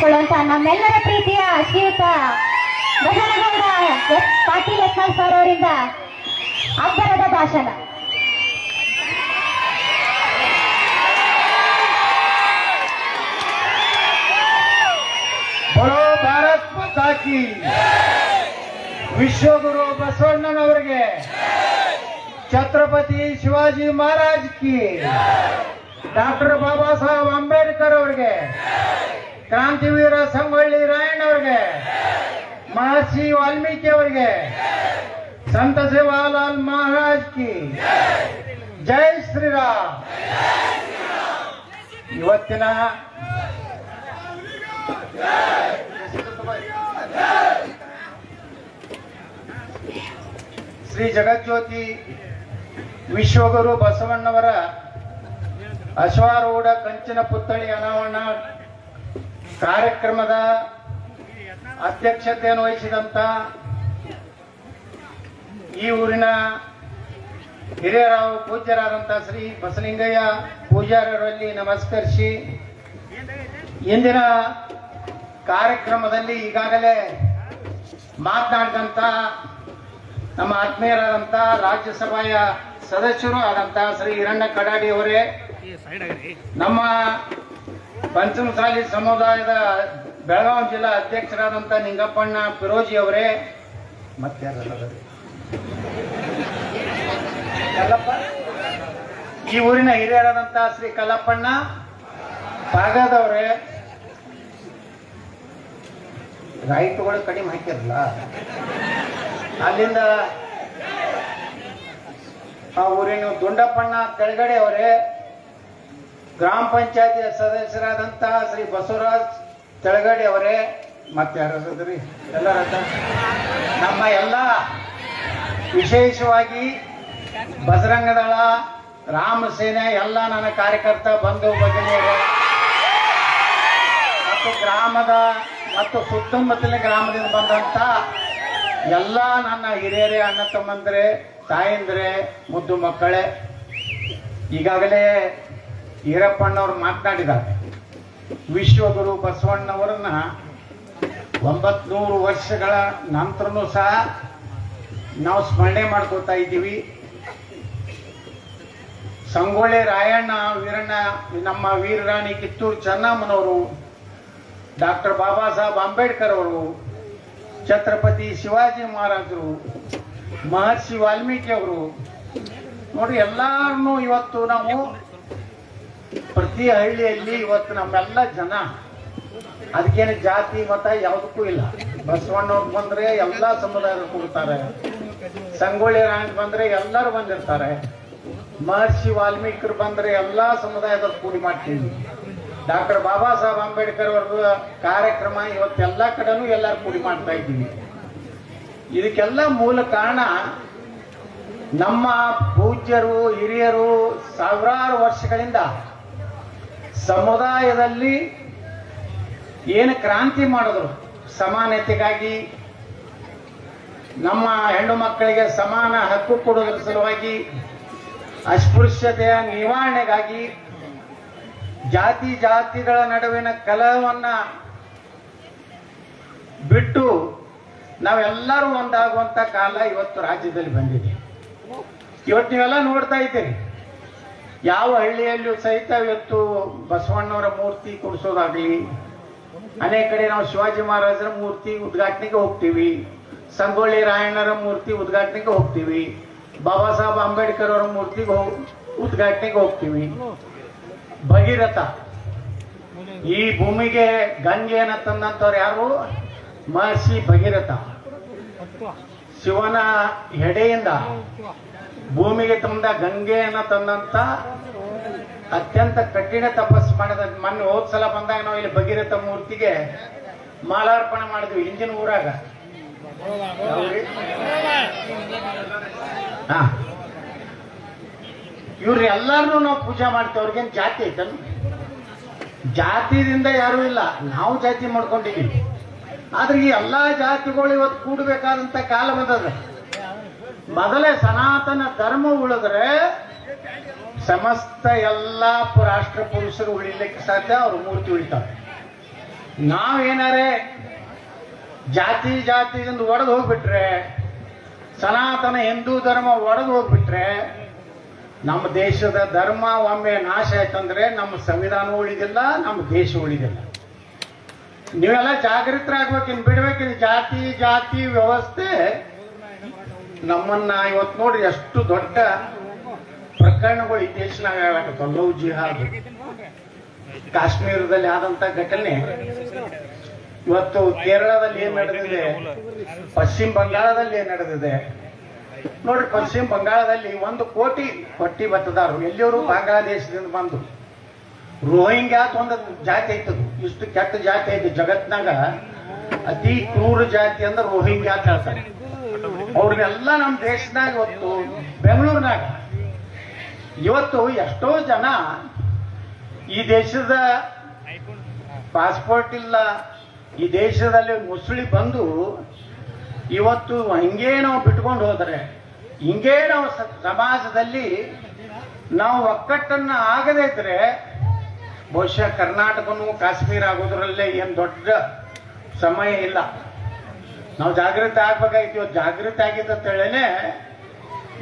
ಮಾಡಿಕೊಳ್ಳುವಂತ ನಮ್ಮೆಲ್ಲರ ಪ್ರೀತಿಯ ಶ್ರೀಯುತ ಬಸನಗೌಡ ಪಾಟೀಲ್ ಯತ್ನಾಳ್ ಸರ್ ಅವರಿಂದ ಅಬ್ಬರದ ಭಾಷಣ. ಬರೋ ಭಾರತ್ ಮಾತಾ ಕಿ, ವಿಶ್ವಗುರು ಬಸವಣ್ಣನವರಿಗೆ, ಛತ್ರಪತಿ ಶಿವಾಜಿ ಮಹಾರಾಜ್ ಕಿ, ಡಾಕ್ಟರ್ ಬಾಬಾ ಸಾಹೇಬ್ ಅಂಬೇಡ್ಕರ್ ಅವರಿಗೆ, ಕ್ರಾಂತಿವೀರ ಸಂಗೊಳ್ಳಿ ರಾಯಣ್ಣ ಅವರಿಗೆ, ಮಹರ್ಷಿ ವಾಲ್ಮೀಕಿ ಅವರಿಗೆ, ಸಂತ ಸೇವಾಲಾಲ್ ಮಹಾರಾಜ್ ಕಿ ಜೈ ಶ್ರೀರಾಮ್. ಇವತ್ತಿನ ಶ್ರೀ ಜಗಜ್ಯೋತಿ ವಿಶ್ವಗುರು ಬಸವಣ್ಣವರ ಅಶ್ವಾರೂಢ ಕಂಚಿನ ಪುತ್ಥಳಿ ಅನಾವರಣ ಕಾರ್ಯಕ್ರಮದ ಅಧ್ಯಕ್ಷತೆಯನ್ನು ವಹಿಸಿದಂತ ಈ ಊರಿನ ಹಿರಿಯರಾವು ಪೂಜ್ಯರಾದಂಥ ಶ್ರೀ ಬಸಲಿಂಗಯ್ಯ ಪೂಜಾರರಲ್ಲಿ ನಮಸ್ಕರಿಸಿ, ಇಂದಿನ ಕಾರ್ಯಕ್ರಮದಲ್ಲಿ ಈಗಾಗಲೇ ಮಾತನಾಡಿದಂಥ ನಮ್ಮ ಆತ್ಮೀಯರಾದಂಥ ರಾಜ್ಯಸಭೆಯ ಸದಸ್ಯರು ಆದಂಥ ಶ್ರೀ ಹಿರಣ್ಣ ಕಡಾಡಿ ಅವರೇ, ನಮ್ಮ ಪಂಚಮಸಾಲಿ ಸಮುದಾಯದ ಬೆಳಗಾವಿ ಜಿಲ್ಲಾ ಅಧ್ಯಕ್ಷರಾದಂಥ ನಿಂಗಪ್ಪಣ್ಣ ಪಿರೋಜಿ ಅವರೇ, ಮತ್ತೆ ಈ ಊರಿನ ಹಿರಿಯರಾದಂಥ ಶ್ರೀ ಕಲ್ಲಪ್ಪಣ್ಣ ಪಾಗದವರೇ, ರೈತುಗಳು ಕಡಿಮೆ ಹಾಕಿರಲ್ಲ, ಅಲ್ಲಿಂದ ಆ ಊರಿನ ದುಂಡಪ್ಪಣ್ಣ ತೆಳಗಡೆ ಅವರೇ, ಗ್ರಾಮ ಪಂಚಾಯತಿಯ ಸದಸ್ಯರಾದಂಥ ಶ್ರೀ ಬಸವರಾಜ್ ತೆಳಗಡೆ ಅವರೇ, ಮತ್ತೆ ಯಾರಾದ್ರಿ ಎಲ್ಲರ ನಮ್ಮ ಎಲ್ಲ ವಿಶೇಷವಾಗಿ ಬಜರಂಗದಳ, ರಾಮ ಸೇನೆ ಎಲ್ಲ ನನ್ನ ಕಾರ್ಯಕರ್ತ ಬಂಧು ಭಗಿನಿಯರು ಮತ್ತು ಗ್ರಾಮದ ಮತ್ತು ಸುತ್ತಮುತ್ತಲಿನ ಗ್ರಾಮದಿಂದ ಬಂದಂತ ಎಲ್ಲ ನನ್ನ ಹಿರಿಯರೇ, ಅಣ್ಣ ತಮ್ಮಂದ್ರೆ, ತಾಯಂದ್ರೆ, ಮುದ್ದು ಮಕ್ಕಳೇ, ಈಗಾಗಲೇ ಈರಪ್ಪಣ್ಣವ್ರು ಮಾತನಾಡಿದ್ದಾರೆ. ವಿಶ್ವಗುರು ಬಸವಣ್ಣವರನ್ನ 900 ವರ್ಷಗಳ ನಂತರನೂ ಸಹ ನಾವು ಸ್ಮರಣೆ ಮಾಡ್ಕೋತಾ ಇದ್ದೀವಿ. ಸಂಗೊಳ್ಳಿ ರಾಯಣ್ಣ ವೀರಣ್ಣ, ನಮ್ಮ ವೀರರಾಣಿ ಕಿತ್ತೂರು ಚೆನ್ನಮ್ಮನವರು, ಡಾಕ್ಟರ್ ಬಾಬಾ ಸಾಹೇಬ್ ಅಂಬೇಡ್ಕರ್ ಅವರು, ಛತ್ರಪತಿ ಶಿವಾಜಿ ಮಹಾರಾಜರು, ಮಹರ್ಷಿ ವಾಲ್ಮೀಕಿ ಅವರು, ನೋಡಿ ಎಲ್ಲಾರನ್ನು ಇವತ್ತು ನಾವು ಪ್ರತಿ ಹಳ್ಳಿಯಲ್ಲಿ ಇವತ್ತು ನಮ್ಮೆಲ್ಲ ಜನ, ಅದಕ್ಕೇನು ಜಾತಿ ಮತ ಯಾವುದಕ್ಕೂ ಇಲ್ಲ. ಬಸವಣ್ಣವ್ರು ಬಂದ್ರೆ ಎಲ್ಲಾ ಸಮುದಾಯರು ಕೂಡ್ತಾರೆ, ಸಂಗೊಳ್ಳಿ ರಾಯಣ್ಣ ಬಂದ್ರೆ ಎಲ್ಲರೂ ಬಂದಿರ್ತಾರೆ, ಮಹರ್ಷಿ ವಾಲ್ಮೀಕರು ಬಂದ್ರೆ ಎಲ್ಲಾ ಸಮುದಾಯದವ್ರು ಕೂಡಿ ಮಾಡ್ತೀವಿ. ಡಾಕ್ಟರ್ ಬಾಬಾ ಸಾಹೇಬ್ ಅಂಬೇಡ್ಕರ್ ಅವರ ಕಾರ್ಯಕ್ರಮ ಇವತ್ತೆಲ್ಲ ಕಡೆನೂ ಎಲ್ಲರೂ ಕೂಡಿ ಮಾಡ್ತಾ ಇದ್ದೀವಿ. ಇದಕ್ಕೆಲ್ಲ ಮೂಲ ಕಾರಣ ನಮ್ಮ ಪೂಜ್ಯರು ಹಿರಿಯರು ಸಾವಿರಾರು ವರ್ಷಗಳಿಂದ ಸಮುದಾಯದಲ್ಲಿ ಏನು ಕ್ರಾಂತಿ ಮಾಡಿದ್ರು, ಸಮಾನತೆಗಾಗಿ, ನಮ್ಮ ಹೆಣ್ಣು ಮಕ್ಕಳಿಗೆ ಸಮಾನ ಹಕ್ಕು ಕೊಡೋದ್ರ ಸಲುವಾಗಿ, ಅಸ್ಪೃಶ್ಯತೆಯ ನಿವಾರಣೆಗಾಗಿ, ಜಾತಿಗಳ ನಡುವಿನ ಕಲಹವನ್ನ ಬಿಟ್ಟು ನಾವೆಲ್ಲರೂ ಒಂದಾಗುವಂತ ಕಾಲ ಇವತ್ತು ರಾಜ್ಯದಲ್ಲಿ ಬಂದಿದೆ. ಇವತ್ತು ನೀವೆಲ್ಲ ನೋಡ್ತಾ ಇದ್ದೀರಿ, ಯಾವ ಹಳ್ಳಿಯಲ್ಲಿಯೂ ಸಹಿತ ಇವತ್ತು ಬಸವಣ್ಣವರ ಮೂರ್ತಿ ಕೊಡಿಸೋದಾಗ್ಲಿ, ಅನೇಕ ಕಡೆ ನಾವು ಶಿವಾಜಿ ಮಹಾರಾಜರ ಮೂರ್ತಿ ಉದ್ಘಾಟನೆಗೆ ಹೋಗ್ತೀವಿ, ಸಂಗೊಳ್ಳಿ ರಾಯಣ್ಣರ ಮೂರ್ತಿ ಉದ್ಘಾಟನೆಗೆ ಹೋಗ್ತೀವಿ, ಬಾಬಾ ಸಾಹೇಬ್ ಅಂಬೇಡ್ಕರ್ ಅವರ ಮೂರ್ತಿಗೆ ಉದ್ಘಾಟನೆಗೆ ಹೋಗ್ತೀವಿ. ಭಗೀರಥ, ಈ ಭೂಮಿಗೆ ಗಂಗೆಯನ್ನು ತಂದಂತವ್ರು ಯಾರು? ಮಹರ್ಷಿ ಭಗೀರಥ. ಶಿವನ ಹೆಡೆಯಿಂದ ಭೂಮಿಗೆ ತಂದ ಗಂಗೆಯನ್ನು ತಂದಂತ ಅತ್ಯಂತ ಕಠಿಣ ತಪಸ್ಸು ಮಾಡಿದ. ಮೊನ್ನೆ ಹೋದ್ಸಲ ಬಂದಾಗ ನಾವು ಇಲ್ಲಿ ಭಗೀರಥ ಮೂರ್ತಿಗೆ ಮಾಲಾರ್ಪಣೆ ಮಾಡಿದ್ವಿ ಹಿಂದಿನ ಊರಾಗ. ಇವ್ರು ಎಲ್ಲಾರನ್ನೂ ನಾವು ಪೂಜೆ ಮಾಡ್ತೀವಿ. ಅವ್ರಿಗೇನು ಜಾತಿ ಐತನ್? ಜಾತಿದಿಂದ ಯಾರೂ ಇಲ್ಲ, ನಾವು ಜಾತಿ ಮಾಡ್ಕೊಂಡಿದ್ದೀವಿ. ಆದ್ರೆ ಈ ಎಲ್ಲಾ ಜಾತಿಗಳು ಇವತ್ತು ಕೂಡಬೇಕಾದಂತ ಕಾಲ ಬಂದದ. ಮೊದಲೇ ಸನಾತನ ಧರ್ಮ ಉಳಿದ್ರೆ ಸಮಸ್ತ ಎಲ್ಲ ರಾಷ್ಟ್ರ ಪುರುಷರು ಉಳಿಲಿಕ್ಕೆ ಸಾಧ್ಯ, ಅವ್ರ ಮೂರ್ತಿ ಉಳಿತಾರೆ. ನಾವೇನಾರೇ ಜಾತಿ ಜಾತಿಯಿಂದ ಒಡೆದು ಹೋಗ್ಬಿಟ್ರೆ, ಸನಾತನ ಹಿಂದೂ ಧರ್ಮ ಒಡೆದು ಹೋಗ್ಬಿಟ್ರೆ, ನಮ್ಮ ದೇಶದ ಧರ್ಮ ಒಮ್ಮೆ ನಾಶ ಆಯ್ತಂದ್ರೆ ನಮ್ಮ ಸಂವಿಧಾನ ಉಳಿದಿಲ್ಲ, ನಮ್ಮ ದೇಶ ಉಳಿದಿಲ್ಲ. ನೀವೆಲ್ಲ ಜಾಗೃತರಾಗ್ಬೇಕಿನ್, ಬಿಡ್ಬೇಕಿನ್ ಜಾತಿ ಜಾತಿ ವ್ಯವಸ್ಥೆ ನಮ್ಮನ್ನ ಇವತ್ತು ನೋಡ್ರಿ ಎಷ್ಟು ದೊಡ್ಡ ಪ್ರಕರಣಗಳು ಈ ದೇಶನಾಗ ಆಗತ್ತವ. ಲವ್ ಜಿಹಾದ್ ಕಾಶ್ಮೀರದಲ್ಲಿ ಆದಂತ ಘಟನೆ, ಇವತ್ತು ಕೇರಳದಲ್ಲಿ ಏನ್ ನಡೆದಿದೆ, ಪಶ್ಚಿಮ ಬಂಗಾಳದಲ್ಲಿ ಏನ್ ನಡೆದಿದೆ ನೋಡ್ರಿ. ಪಶ್ಚಿಮ ಬಂಗಾಳದಲ್ಲಿ 1 ಕೋಟಿ ಹೊಟ್ಟಿ ಮತದಾರರು ಎಲ್ಲಿಯವರು ಬಾಂಗ್ಲಾದೇಶದಿಂದ ಬಂದು. ರೋಹಿಂಗ್ಯಾ ಅಂತ ಒಂದು ಜಾತಿ ಐತದು, ಇಷ್ಟು ಕೆಟ್ಟ ಜಾತಿ ಐತಿ ಜಗತ್ನಾಗ. ಅತಿ ಕ್ರೂರ ಜಾತಿ ಅಂದ್ರೆ ರೋಹಿಂಗ್ಯಾ ಅಂತ ಹೇಳ್ತಾರೆ. ಅವ್ರನ್ನೆಲ್ಲ ನಮ್ಮ ದೇಶನಾಗ ಇವತ್ತು ಬೆಂಗಳೂರಿನಾಗ ಇವತ್ತು ಎಷ್ಟೋ ಜನ ಈ ದೇಶದ ಪಾಸ್ಪೋರ್ಟ್ ಇಲ್ಲ, ಈ ದೇಶದಲ್ಲಿ ಮುಸುಳಿ ಬಂದು ಇವತ್ತು ಹಿಂಗೇ ನಾವು ಬಿಟ್ಕೊಂಡು ಹೋದರೆ, ಹಿಂಗೇ ನಾವು ಸಮಾಜದಲ್ಲಿ ನಾವು ಒಕ್ಕಟ್ಟನ್ನ ಆಗದೇ ಇದ್ರೆ ಬಹುಶಃ ಕರ್ನಾಟಕನು ಕಾಶ್ಮೀರ ಆಗೋದ್ರಲ್ಲೇ ಏನು ದೊಡ್ಡ ಸಮಯ ಇಲ್ಲ. ನಾವು ಜಾಗೃತಿ ಆಗ್ಬೇಕಾಗಿತ್ತು. ಇವತ್ತು ಜಾಗೃತಿ ಆಗಿದ್ದ ಅಂತೇಳೇನೆ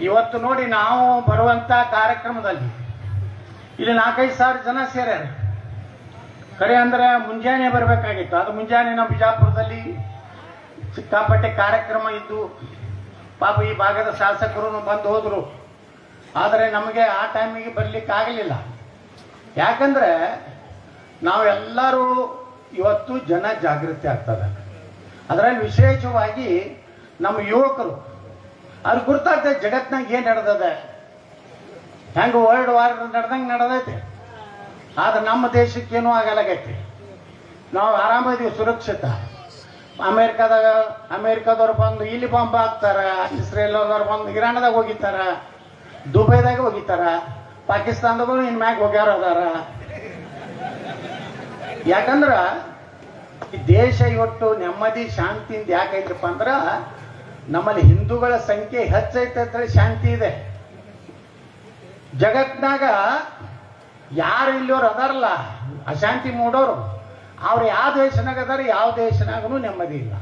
ಇವತ್ತು ನೋಡಿ ನಾವು ಬರುವಂತ ಕಾರ್ಯಕ್ರಮದಲ್ಲಿ ಇಲ್ಲಿ 4-5 ಸಾವಿರ ಜನ ಸೇರ್ಯಾರ. ಕರೆ ಅಂದ್ರೆ ಮುಂಜಾನೆ ಬರಬೇಕಾಗಿತ್ತು. ಅದು ಮುಂಜಾನೆ ನಾವು ಬಿಜಾಪುರದಲ್ಲಿ ಸಿಕ್ಕಾಪಟ್ಟೆ ಕಾರ್ಯಕ್ರಮ ಇದ್ದು ಪಾಪ ಈ ಭಾಗದ ಶಾಸಕರು ಬಂದು ಹೋದ್ರು. ಆದರೆ ನಮಗೆ ಆ ಟೈಮಿಗೆ ಬರ್ಲಿಕ್ಕೆ ಆಗಲಿಲ್ಲ. ಯಾಕಂದ್ರೆ ನಾವೆಲ್ಲರೂ ಇವತ್ತು ಜನ ಜಾಗೃತಿ ಆಗ್ತದೆ. ಅದರಲ್ಲಿ ವಿಶೇಷವಾಗಿ ನಮ್ಮ ಯುವಕರು ಅವ್ರಿಗೆ ಗುರ್ತಾಗ್ತದೆ ಜಗತ್ನಾಗ ಏನ್ ನಡೆದದೆ, ಹೆಂಗ ವರ್ಲ್ಡ್ ವಾರ್ ನಡೆದಂಗೆ ನಡೆದೈತೆ. ಆದ್ರೆ ನಮ್ಮ ದೇಶಕ್ಕೇನೂ ಆಗಲಾಗೈತಿ. ನಾವು ಆರಾಮದೀವಿ, ಸುರಕ್ಷಿತ. ಅಮೇರಿಕಾದವ್ರು ಬಂದು ಇಲ್ಲಿ ಬಾಂಬ್ ಹಾಕ್ತಾರ, ಇಸ್ರೇಲ್ದವ್ರು ಬಂದು ಇರಾನ್ದಾಗ ಹೋಗಿತ್ತಾರ, ದುಬೈದಾಗ ಹೋಗಿತ್ತಾರ, ಪಾಕಿಸ್ತಾನದಾಗೂ ಇನ್ ಮ್ಯಾಗ ಹೋಗ್ಯಾರ ಅದಾರ. ಯಾಕಂದ್ರ ಈ ದೇಶ ಇವತ್ತು ನೆಮ್ಮದಿ ಶಾಂತಿಯಿಂದ ಯಾಕೈತಪ್ಪ ಅಂದ್ರ ನಮ್ಮಲ್ಲಿ ಹಿಂದೂಗಳ ಸಂಖ್ಯೆ ಹೆಚ್ಚೈತೆ ಅಂತ ಶಾಂತಿ ಇದೆ. ಜಗತ್ನಾಗ ಯಾರು ಇಲ್ಲಿಯವ್ರು ಅದಾರಲ್ಲ ಅಶಾಂತಿ ಮೂಡೋರು, ಅವ್ರು ಯಾವ ದೇಶನಾಗ ಅದಾರ, ಯಾವ ದೇಶನಾಗೂ ನೆಮ್ಮದಿ ಇಲ್ಲ.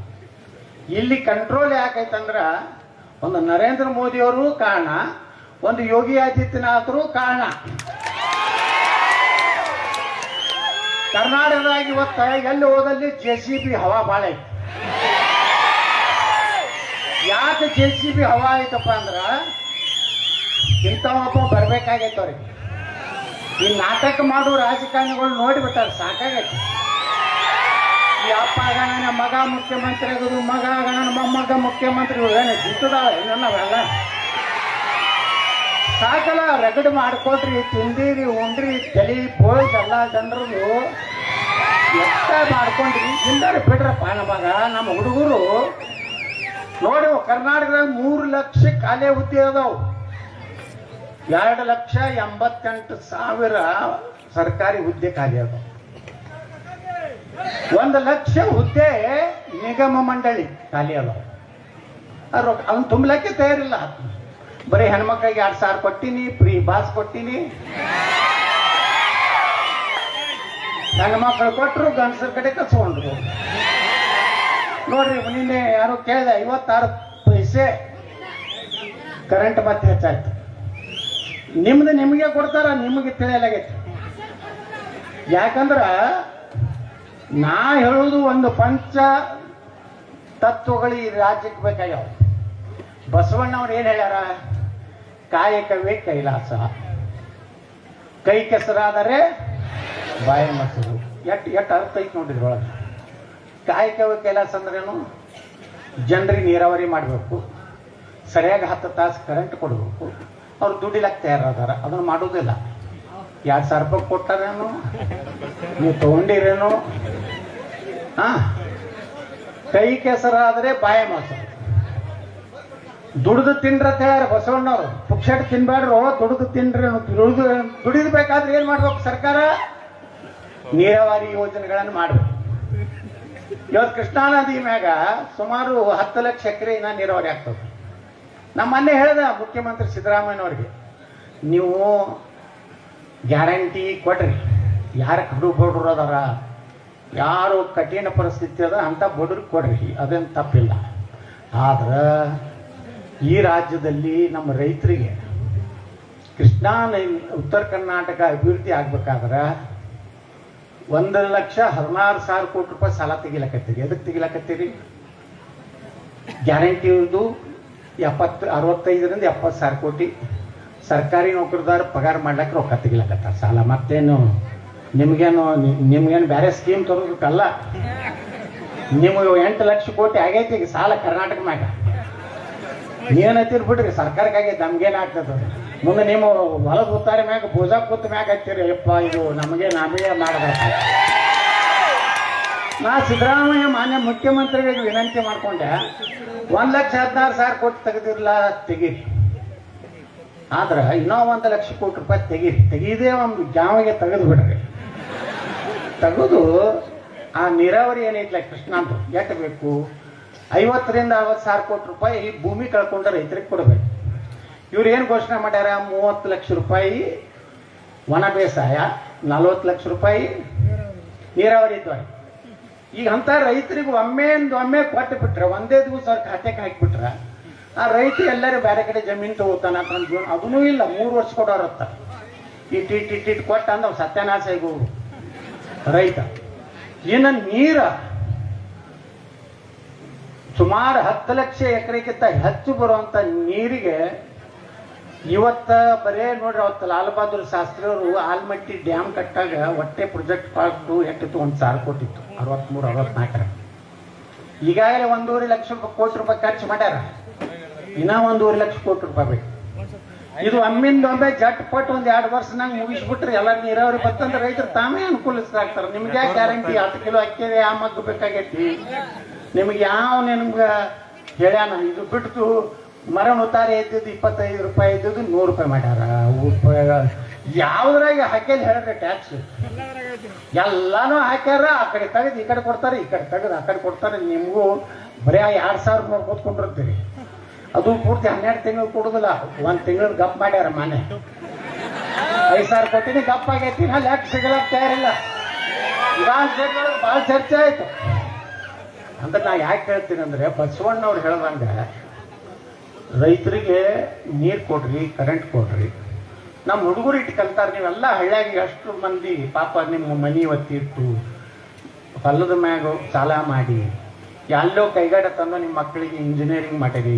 ಇಲ್ಲಿ ಕಂಟ್ರೋಲ್ ಯಾಕೈತಂದ್ರ ಒಂದು ನರೇಂದ್ರ ಮೋದಿಯವರು ಕಾರಣ, ಒಂದು ಯೋಗಿ ಆದಿತ್ಯನಾಥರು ಕಾರಣ. ಕರ್ನಾಟಕದಾಗ ಇವತ್ತ ಎಲ್ಲಿ ಹೋದಲ್ಲಿ JCB ಹವಾ ಭಾಳ ಐತಿ. ಯಾಕೆ JCB ಹವಾ ಐತಪ್ಪ ಅಂದ್ರ ಇಂಥವಪ್ಪ ಬರ್ಬೇಕಾಗೈತೆ ಅವ್ರಿಗೆ. ಈ ನಾಟಕ ಮಾಡೋ ರಾಜಕಾರಣಿಗಳು ನೋಡಿಬಿಟ್ಟಾರ, ಸಾಕಾಗೈತಿ. ಈ ಅಪ್ಪ ಆಗ ನನ್ನ ಮಗ ಮುಖ್ಯಮಂತ್ರಿ ಆಗೋದು, ಮಗ ಆಗ ನನ್ನ ಮೊಮ್ಮಗ ಮುಖ್ಯಮಂತ್ರಿ ಏನು ಜಿತ್ತದಾವ ನಾವೆಲ್ಲ ಸಾಕಲ್ಲ. ರಗಡ್ ಮಾಡ್ಕೊಟ್ರಿ, ತಿಂದಿರಿ, ಉಂಡ್ರಿ, ತಲೆ ಬೋಯ್ಸ್ ಎಲ್ಲ ಜನರದು ಎಷ್ಟ ಮಾಡ್ಕೊಂಡ್ರಿ. ಇಲ್ಲರಿ ಬಿಡ್ರಪ್ಪ ನಮಗ. ನಮ್ಮ ಹುಡುಗರು ನೋಡಿ ಕರ್ನಾಟಕದಾಗ 3 ಲಕ್ಷ ಖಾಲಿ ಹುದ್ದೆ ಅದಾವು. 2,88,000 ಸರ್ಕಾರಿ ಹುದ್ದೆ ಖಾಲಿ ಅದಾವ. 1 ಲಕ್ಷ ಹುದ್ದೆ ನಿಗಮ ಮಂಡಳಿ ಖಾಲಿ ಅದಾವ. ಅವ್ನು ತುಂಬಲಕ್ಕೆ ತಯಾರಿಲ್ಲ. ಬರೀ ಹೆಣ್ಮಕ್ಳಿಗೆ 2,000 ಕೊಟ್ಟಿನಿ, ಫ್ರೀ ಬಾಸ್ ಕೊಟ್ಟಿನಿ. ಹೆಣ್ಮಕ್ಳು ಕೊಟ್ಟರು, ಗಂಡಸರ ಕಡೆ ಕಸ್ಕೊಂಡ್ರು. ನೋಡ್ರಿ ನಿನ್ನೆ ಯಾರು ಕೇಳಿದೆ, 56 ಪೈಸೆ ಕರೆಂಟ್ ಮತ್ತೆ ಹೆಚ್ಚಾಯ್ತು. ನಿಮ್ದು ನಿಮಗೆ ಕೊಡ್ತಾರ, ನಿಮಗೆ ತಿಳಿಯಲಾಗೈತಿ. ಯಾಕಂದ್ರ ನಾ ಹೇಳುವುದು ಒಂದು ಪಂಚ ತತ್ವಗಳು ಈ ರಾಜ್ಯಕ್ಕೆ ಬೇಕಾಗ್ಯಾವ. ಬಸವಣ್ಣವ್ರು ಏನ್ ಹೇಳ್ಯಾರ, ಕಾಯಕವೇ ಕೈಲಾಸ, ಕೈ ಕೆಸರಾದರೆ ಬಾಯಿ ಮೊಸರು. ಎಟ್ ಅರ್ಥ ಐತಿ ನೋಡಿದ್ರ ಒಳಗೆ. ಕಾಯಕವೇ ಕೈಲಾಸ ಅಂದ್ರೇನು, ಜನರಿಗೆ ನೀರಾವರಿ ಮಾಡಬೇಕು, ಸರಿಯಾಗಿ 10 ತಾಸು ಕರೆಂಟ್ ಕೊಡಬೇಕು. ಅವ್ರು ದುಡಿಲಕ್ಕೆ ತಯಾರದಾರ, ಅದನ್ನು ಮಾಡೋದಿಲ್ಲ. 2,000 ರೂಪಾಯಿ ಕೊಟ್ಟಾರೇನು, ನೀವು ತಗೊಂಡಿರೇನು? ಕೈ ಕೆಸರಾದರೆ ಬಾಯಿ ಮೊಸರು. ದುಡಿದು ತಿನ್ರ ತಯಾರ ಬಸವಣ್ಣವ್ರು. ಪುಕ್ಷಟ್ ತಿನ್ಬೇಡ್ರು, ದುಡಿದು ತಿನ್ರಿ. ದುಡಿದು ಬೇಕಾದ್ರೆ ಏನ್ ಮಾಡ್ಬೇಕು ಸರ್ಕಾರ? ನೀರಾವರಿ ಯೋಜನೆಗಳನ್ನು ಮಾಡ್ಬೇಕು. ಇವತ್ತು ಕೃಷ್ಣಾ ನದಿ ಮ್ಯಾಗ ಸುಮಾರು 10 ಲಕ್ಷ ಎಕರೆ ಇನ್ನ ನೀರಾವರಿ ಆಗ್ತದೆ. ನಮ್ಮನ್ನೇ ಹೇಳಿದ ಮುಖ್ಯಮಂತ್ರಿ ಸಿದ್ದರಾಮಯ್ಯನವ್ರಿಗೆ, ನೀವು ಗ್ಯಾರಂಟಿ ಕೊಡ್ರಿ, ಯಾರ ಕಡು ಬಡ್ರು ಅದಾರ, ಯಾರು ಕಠಿಣ ಪರಿಸ್ಥಿತಿ ಅದ ಅಂತ ಬಡವ್ರಿಗೆ ಕೊಡ್ರಿ, ಅದೇನು ತಪ್ಪಿಲ್ಲ. ಆದ್ರೆ ಈ ರಾಜ್ಯದಲ್ಲಿ ನಮ್ಮ ರೈತರಿಗೆ ಕೃಷ್ಣಾ ಉತ್ತರ ಕರ್ನಾಟಕ ಅಭಿವೃದ್ಧಿ ಆಗ್ಬೇಕಾದ್ರೆ 1,16,000 ಕೋಟಿ ರೂಪಾಯಿ ಸಾಲ ತೆಗಿಲಕತ್ತೀರಿ. ಎದಕ್ಕೆ ತೆಗಿಲಕತ್ತೀರಿ? ಗ್ಯಾರಂಟಿದು 65ರಿಂದ 70,000 ಕೋಟಿ ಸರ್ಕಾರಿ ನೌಕರದಾರ ಪಗಾರ ಮಾಡ್ಲಿಕ್ಕೆ ರೊಕ್ಕ ತೆಗಿಲಕತ್ತಾರ ಸಾಲ. ಮತ್ತೇನು ನಿಮ್ಗೇನು ಬೇರೆ ಸ್ಕೀಮ್ ತರೋದಕ್ಕಲ್ಲ. ನಿಮಗೆ 8 ಲಕ್ಷ ಕೋಟಿ ಆಗೈತಿ ಈಗ ಸಾಲ ಕರ್ನಾಟಕ ಮ್ಯಾಗ. ನೀವೇನತ್ತೀರಿ ಬಿಡ್ರಿ, ಸರ್ಕಾರಕ್ಕಾಗೈತೆ, ನಮ್ಗೇನು ಆಗ್ತದೆ. ಮುಂದೆ ನಿಮ್ಮ ಹೊಲದ ಉತ್ತಾರೆ ಮ್ಯಾಗ ಭುಜ ಕೂತ ಮ್ಯಾಗ ಹಚ್ಚಿರಿ, ಯಪ್ಪ ಇದು ನಮಗೆ ಮಾಡಬೇಕು. ನಾ ಸಿದ್ದರಾಮಯ್ಯ ಮಾನ್ಯ ಮುಖ್ಯಮಂತ್ರಿಗಳಿಗೆ ವಿನಂತಿ ಮಾಡ್ಕೊಂಡೆ, 1,16,000 ಕೋಟಿ ತೆಗೆದಿರಲ್ಲ, ತೆಗೀರಿ. ಆದ್ರೆ ಇನ್ನೂ 1 ಲಕ್ಷ ಕೋಟಿ ರೂಪಾಯಿ ತೆಗೀದೇ ಒಂದು ಜಾವಿಗೆ ತೆಗೆದು ಬಿಡ್ರಿ. ತೆಗೆದು ಆ ನೀರಾವರಿ ಏನೈತ್ಲ ಕೃಷ್ಣಾಂತ ಎಷ್ಟು ಬೇಕು, 50ರಿಂದ 60,000 ಕೋಟಿ ರೂಪಾಯಿ ಭೂಮಿ ಕಳ್ಕೊಂಡ ರೈತರಿಗೆ ಕೊಡಬೇಕು. ಇವ್ರು ಏನು ಘೋಷಣೆ ಮಾಡ್ಯಾರ? 30 ಲಕ್ಷ ರೂಪಾಯಿ ಒಣ ಬೇಸಾಯ, 40 ಲಕ್ಷ ರೂಪಾಯಿ ನೀರಾವರಿ ಇದ್ವಾರಿ. ಈಗ ಅಂತ ರೈತರಿಗೆ ಒಮ್ಮೆ ಕೊಟ್ಟು ಬಿಟ್ರೆ, ಒಂದೇ ದಿವಸ ಅವ್ರ ಖಾತೆಗೆ ಹಾಕಿಬಿಟ್ರ ಆ ರೈತ ಎಲ್ಲರೂ ಬೇರೆ ಕಡೆ ಜಮೀನು ತಗೋತಾನ ಅಂತ ಜೀವನ. ಅದನ್ನೂ ಇಲ್ಲ, 3 ವರ್ಷ ಕೊಡೋರತ್ತ. ಇಟ್ಟಿಟ್ಟು ಕೊಟ್ಟ ಅಂದ್ರೆ ಸತ್ಯನಾಶ ಹೋಗು ರೈತ. ಇನ್ನು ನೀರ ಸುಮಾರು 10 ಲಕ್ಷ ಎಕರೆಗಿಂತ ಹೆಚ್ಚು ಬರುವಂತ ನೀರಿಗೆ ಇವತ್ತ ಬರೇ ನೋಡ್ರಿ, ಅವತ್ತು ಲಾಲ್ ಬಹದ್ದೂರ್ ಶಾಸ್ತ್ರಿ ಅವರು ಆಲ್ಮಟ್ಟಿ ಡ್ಯಾಮ್ ಕಟ್ಟಾಗ ಒಟ್ಟೆ ಪ್ರಾಜೆಕ್ಟ್ ಕಾಸ್ಟ್ ಎಷ್ಟಿತ್ತು? 1,000 ಕೋಟಿ ಇತ್ತು. 63-64. ಈಗಾಗಲೇ 1.5 ಲಕ್ಷ ಕೋಟಿ ರೂಪಾಯಿ ಖರ್ಚು ಮಾಡ್ಯಾರ. ಇನ್ನ 1.5 ಲಕ್ಷ ಕೋಟಿ ರೂಪಾಯಿ ಬೇಕು. ಇದು ಒಮ್ಮೆ ಜಟ್ ಪಟ್ಟು 1-2 ವರ್ಷನಾಗ ಮುಗಿಸ್ಬಿಟ್ರಿ ಎಲ್ಲ ನೀರಾವರಿ ಬರ್ತಂದ್ರೆ ರೈತರು ತಾವೇ ಅನುಕೂಲಿಸ್ತಾಗ್ತಾರೆ. ನಿಮ್ಗೆ ಗ್ಯಾರಂಟಿ 10 ಕಿಲೋ ಅಕ್ಕಿ ಯಾವ ಮಗ್ಗು ಬೇಕಾಗೈತಿ? ನಿಮ್ಗೆ ನಿಮ್ಗೆ ಹೇಳ್ಯಾನ? ಇದು ಬಿಟ್ಟು ಮರ ಉತ್ತಾರೆ ಇದ್ದಿದ್ದು 25 ರೂಪಾಯಿ ಇದ್ದಿದ್ದು 100 ರೂಪಾಯಿ ಮಾಡ್ಯಾರ. ಯಾವ್ದ್ರಾಗ ಹಾಕ್ಯಾರ ಹೇಳ್ರಿ ಟ್ಯಾಕ್ಸ್? ಎಲ್ಲಾನು ಹಾಕ್ಯಾರ. ಆ ಕಡೆ ತೆಗೆದು ಈ ಕಡೆ ಕೊಡ್ತಾರೆ, ಈ ಕಡೆ ತೆಗೆದು ಆ ಕಡೆ ಕೊಡ್ತಾರೆ. ನಿಮಗೂ ಬರೀ 2,000 ರೂಪಾಯಿ ಕೂತ್ಕೊಂಡಿರ್ತೀರಿ. ಅದು ಪೂರ್ತಿ 12 ತಿಂಗಳು ಕೊಡುದಿಲ್ಲ, 1 ತಿಂಗಳು ಗಪ್ ಮಾಡ್ಯಾರ. ಮನೆ 5,000 ಕೋಟಿನೇ ಗಪ್ ಆಗೈತಿ. ಅಲ್ಲಿ ಯಾಕೆ ಸಿಗಲಕ್ಕೆ ತಯಾರಿಲ್ಲ? ವಿಧಾನಸಭೆಗಳು ಭಾಳ ಚರ್ಚೆ ಆಯ್ತು. ಅಂದ್ರೆ ನಾ ಯಾಕೆ ಹೇಳ್ತೀನಿ ಅಂದ್ರೆ, ಬಸವಣ್ಣವ್ರು ಹೇಳ್ದಂಗೆ ರೈತರಿಗೆ ನೀರು ಕೊಡ್ರಿ, ಕರೆಂಟ್ ಕೊಡ್ರಿ. ನಮ್ಮ ಹುಡುಗರು ಇಟ್ಟು ಕಲ್ತಾರೆ. ನೀವೆಲ್ಲ ಹಳ್ಳಿಯಾಗಿ ಎಷ್ಟು ಮಂದಿ ಪಾಪ ನಿಮ್ಮ ಮನಿ ಒತ್ತಿಟ್ಟು ಹೊಲದ ಮ್ಯಾಗ ಸಾಲ ಮಾಡಿ ಎಲ್ಲೋ ಕೈಗಾಡ ತಂದು ನಿಮ್ಮ ಮಕ್ಕಳಿಗೆ ಇಂಜಿನಿಯರಿಂಗ್ ಮಾಡಿರಿ.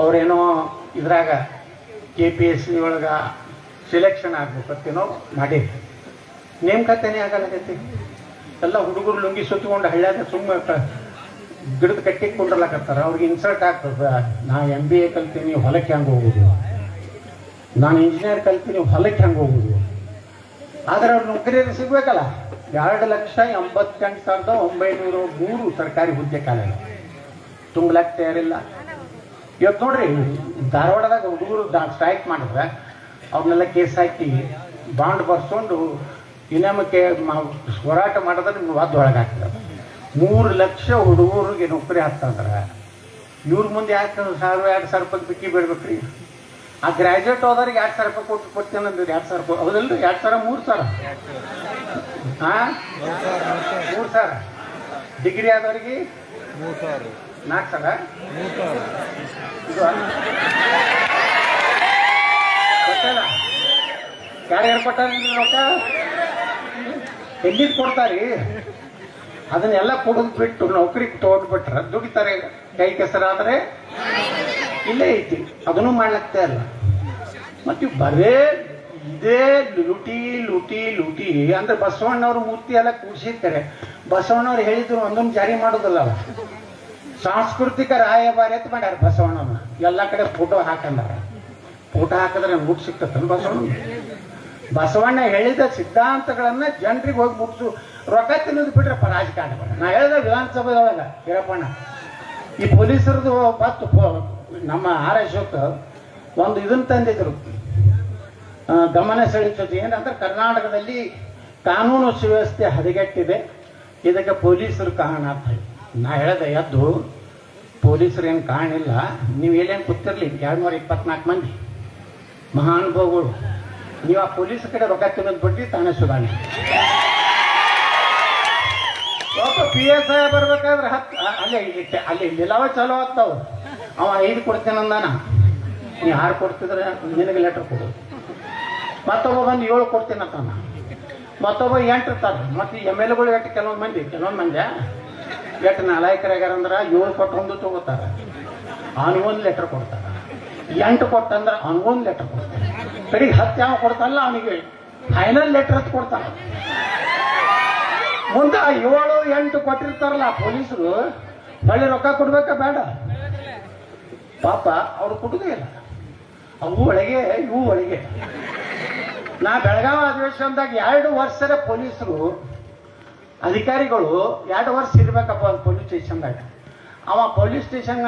ಅವ್ರೇನೋ ಇದ್ರಾಗ KPSC ಒಳಗ ಸೆಲೆಕ್ಷನ್ ಆಗ್ಬೇಕತ್ತೇನೋ ಮಾಡಿರಿ. ನೇಮಕಾತಿನೇ ಆಗಲಾಗೈತಿ. ಎಲ್ಲ ಹುಡುಗರು ಲುಂಗಿ ಸುತ್ತಕೊಂಡು ಹಳ್ಳ್ಯಾಗ ಸುಮ್ಮ ಗಿಡದ ಕಟ್ಟಿ ಕೊಂಡ್ರಲಾಕತ್ತಾರ. ಅವ್ರಿಗೆ ಇನ್ಸಲ್ಟ್ ಆಗ್ತದ. ನಾ MBA ಕಲ್ತೀನಿ, ಹೊಲಕ್ಕೆ ಹೆಂಗೆ ಹೋಗುದು? ನಾನು ಇಂಜಿನಿಯರ್ ಕಲ್ತೀನಿ, ಹೊಲಕ್ಕೆ ಹೆಂಗೆ ಹೋಗುದು? ಆದ್ರೆ ಅವ್ರ ನೌಕರಿಯಲ್ಲಿ ಸಿಗ್ಬೇಕಲ್ಲ. 2,88,903 ಸರ್ಕಾರಿ ಹುದ್ದೆ ಕಾಲ ತುಂಬಲಾಕ್ ತಯಾರಿಲ್ಲ. ಇವತ್ತು ನೋಡ್ರಿ, ಧಾರವಾಡದಾಗ ಹುಡುಗರು ಸ್ಟ್ರೈಕ್ ಮಾಡಿದ್ರೆ ಅವ್ರನ್ನೆಲ್ಲ ಕೇಸ್ ಹಾಕಿ ಬಾಂಡ್ ಬರ್ಸ್ಕೊಂಡು ಇನಾಮಕ್ಕೆ ಹೋರಾಟ ಮಾಡಿದ್ರೆ ನಿಮ್ಗೆ ಒಳಗೆ ಹಾಕ್ತಾರೆ. 3 ಲಕ್ಷ ಹುಡುಗರಿಗೆ ನೌಕರಿ ಹಾಕ್ತಂದ್ರೆ ಇವ್ರ ಮುಂದೆ ಯಾಕೆ 1,000-2,000 ರೂಪಾಯಿ ಬಿಕ್ಕಿ ಬಿಡ್ಬೇಕ್ರಿ? ಆ ಗ್ರಾಜ್ಯುಯೇಟ್ ಹೋದವ್ರಿಗೆ 2,000 ರೂಪಾಯಿ ಕೊಡ್ತೀನಿ ಅಂದ್ರೆ 2,000 ರೂಪಾಯಿ ಹೌದಲ್ರಿ? 2,000 3,000 3,000. ಡಿಗ್ರಿ ಆದವ್ರಿಗೆ 4,000. ಕೊಟ್ಟಲ್ಲ ಯಾರ್ಯಾರು ಕೊಟ್ಟಾರ ರೊಕ್ಕ? ಎಲ್ಲಿದ್ ಕೊಡ್ತಾರಿ? ಅದನ್ನೆಲ್ಲ ಕೊಡೋದು ಬಿಟ್ಟು ನೌಕರಿ ತಗೊಂಡ್ಬಿಟ್ರೆ ದುಡಿತಾರೆ. ಕೈ ಕೆಸರಾದ್ರೆ ಇಲ್ಲೇ ಐತಿ, ಅದನ್ನು ಮಾಡ್ಲಾಗ್ತಾ ಇಲ್ಲ. ಮತ್ತೆ ಬರೇ ಇದೇ ಲುಟಿ ಲುಟಿ ಲುಟಿ ಅಂದ್ರೆ ಬಸವಣ್ಣವ್ರ ಮೂರ್ತಿ ಎಲ್ಲ ಕೂಡಿಸಿರ್ತಾರೆ. ಬಸವಣ್ಣವ್ರು ಹೇಳಿದ್ರು ಒಂದೊಂದು ಜಾರಿ ಮಾಡೋದಲ್ಲ. ಸಾಂಸ್ಕೃತಿಕ ರಾಯಭಾರಿ ಅಂತ ಮಾಡ್ಯಾರ ಬಸವಣ್ಣನ. ಎಲ್ಲ ಕಡೆ ಫೋಟೋ ಹಾಕಂದಾರ. ಫೋಟೋ ಹಾಕಿದ್ರೆ ಊಟ ಸಿಗ್ತತ್ತಲ್ಲ ಬಸವಣ್ಣ. ಬಸವಣ್ಣ ಹೇಳಿದ ಸಿದ್ಧಾಂತಗಳನ್ನ ಜನರಿಗೆ ಹೋಗಿ ಮುಟ್ಸು. ರೊಕ್ಕ ತಿನ್ನೋದು ಬಿಟ್ರಪ್ಪ ರಾಜಕಾರಣ. ನಾ ಹೇಳಿದ ವಿಧಾನಸಭೆದೊಳಗ ವೀರಪ್ಪಣ್ಣ, ಈ ಪೊಲೀಸರದು ಬತ್ತು ನಮ್ಮ ಆರ್ ಅಶೋಕ್ ಒಂದು ಇದನ್ನ ತಂದಿದ್ರು, ಗಮನ ಸೆಳೀತದೆ. ಏನಂದ್ರೆ ಕರ್ನಾಟಕದಲ್ಲಿ ಕಾನೂನು ಸುವ್ಯವಸ್ಥೆ ಹದಗೆಟ್ಟಿದೆ, ಇದಕ್ಕೆ ಪೊಲೀಸರು ಕಾರಣ ಅಂತ. ನಾ ಹೇಳಿದೆ ಎದ್ದು, ಪೊಲೀಸರು ಏನು ಕಾರಣ ಇಲ್ಲ. ನೀವು ಎಲ್ಲೇನು ಕೂತಿರ್ಲಿ 224 ಮಂದಿ ಮಹಾನುಭಾವಗಳು. ನೀವು ಆ ಪೊಲೀಸ್ ಕಡೆ ರೊಕ್ಕ ತಿನ್ನೋದು ಬಿಟ್ಟು ತಾನೇ ಸುಧಾರಣೆ ಒಬ್ಬ PSI ಬರ್ಬೇಕಾದ್ರೆ ಅಲ್ಲಿ ನಿಲವ ಚಲೋ ಆಗ್ತಾವ. ಅವ 5 ಕೊಡ್ತೇನೆ ಅಂದಾನ, ನೀ 6 ಕೊಡ್ತಿದ್ರೆ ನಿನಗೆ ಲೆಟರ್ ಕೊಡು. ಮತ್ತೊಬ್ಬ ಬಂದು 7 ಕೊಡ್ತೀನಿ ಅಂತಾನ, ಮತ್ತೊಬ್ಬ 8 ಇರ್ತಾರೆ. ಮತ್ತೆ MLAಗಳು ಎಷ್ಟು ಕೆಲವೊಂದು ಮಂದಿ ಎಷ್ಟು ನಾಲಾಯಕರಾಗ್ಯಾರಂದ್ರೆ 7 ಕೊಟ್ಟು 1 ತಗೋತಾರೆ, ಅವನಿಗೊಂದು ಲೆಟರ್ ಕೊಡ್ತಾರೆ. 8 ಕೊಟ್ಟಂದ್ರೆ ಅವನಿಗೊಂದು ಲೆಟರ್ ಕೊಡ್ತಾರೆ. ಕಡೆಗೆ 10 ಯಾವ ಕೊಡ್ತಾನಲ್ಲ ಅವನಿಗೆ ಫೈನಲ್ ಲೆಟರ್ ಅಂತ ಕೊಡ್ತಾನೆ. ಮುಂದೆ 7, 8 ಕೊಟ್ಟಿರ್ತಾರಲ್ಲ ಪೊಲೀಸರು ಹೊಳ್ಳಿ ರೊಕ್ಕ ಕೊಡ್ಬೇಕಾ ಬೇಡ? ಪಾಪ ಅವ್ರು ಕೊಡುದೇ ಇಲ್ಲ. ಅವು ಒಳಗೆ ಇವು ಒಳಗೆ. ನಾ ಬೆಳಗಾವಿ ಅಧಿವೇಶನದಾಗ 2 ವರ್ಷದ ಪೊಲೀಸರು ಅಧಿಕಾರಿಗಳು 2 ವರ್ಷ ಇರ್ಬೇಕಪ್ಪ ಒಂದು ಪೊಲೀಸ್ ಸ್ಟೇಷನ್ದಾಗ. ಅವ ಪೊಲೀಸ್ ಸ್ಟೇಷನ್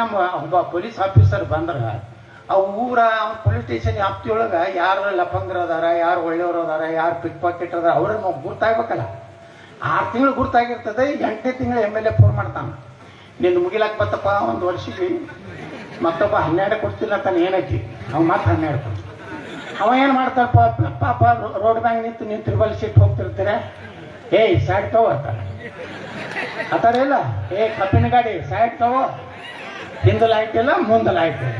ಒಬ್ಬ ಪೊಲೀಸ್ ಆಫೀಸರ್ ಬಂದ್ರೆ ಆ ಊರ ಪೊಲೀಸ್ ಸ್ಟೇಷನ್ ವ್ಯಾಪ್ತಿಯೊಳಗೆ ಯಾರು ಲಫಂಗರು ಅದಾರ, ಯಾರು ಒಳ್ಳೆಯವರು ಅದಾರ, ಯಾರು ಪಿಕ್ ಪಾಕೆಟ್ ಅದಾರ ಅವ್ರನ್ನ ಗುರ್ತಾಗ್ಬೇಕಲ್ಲ. 6 ತಿಂಗಳು ಗುರ್ತಾಗಿರ್ತದೆ. 8ನೇ ತಿಂಗಳು MLA ಫೋನ್ ಮಾಡ್ತಾನೆ, ನಿನ್ನ ಮುಗಿಲಾಕ ಬತ್ತಪ್ಪ 1 ವರ್ಷಕ್ಕೆ. ಮತ್ತೊಬ್ಬ 12 ಕೊಡ್ತಿಲ್ಲ ತಾನು, ಏನೈತಿ ಅವ ಮತ್ತೆ 12 ಕೊಡ್ತಾನೆ. ಅವ ಏನು ಮಾಡ್ತಾರಪ್ಪ ಪಾಪ ರೋಡ್ ಬ್ಯಾಂಕ್ ನಿಂತು ತ್ರಿಬಲ್ ಸೀಟ್ ಹೋಗ್ತಿರ್ತೀರ, ಏಯ್ ಸೈಡ್ ತಗೋ ಅಂತಾರೆ. ಆ ಥರ ಇಲ್ಲ, ಕಬ್ಬಿನ ಗಾಡಿ ಸೈಡ್ ತಗೋ, ಹಿಂದೆ ಲೈಟ್ ಇಲ್ಲ ಮುಂದೆ ಲೈಟ್ ಇಲ್ಲ.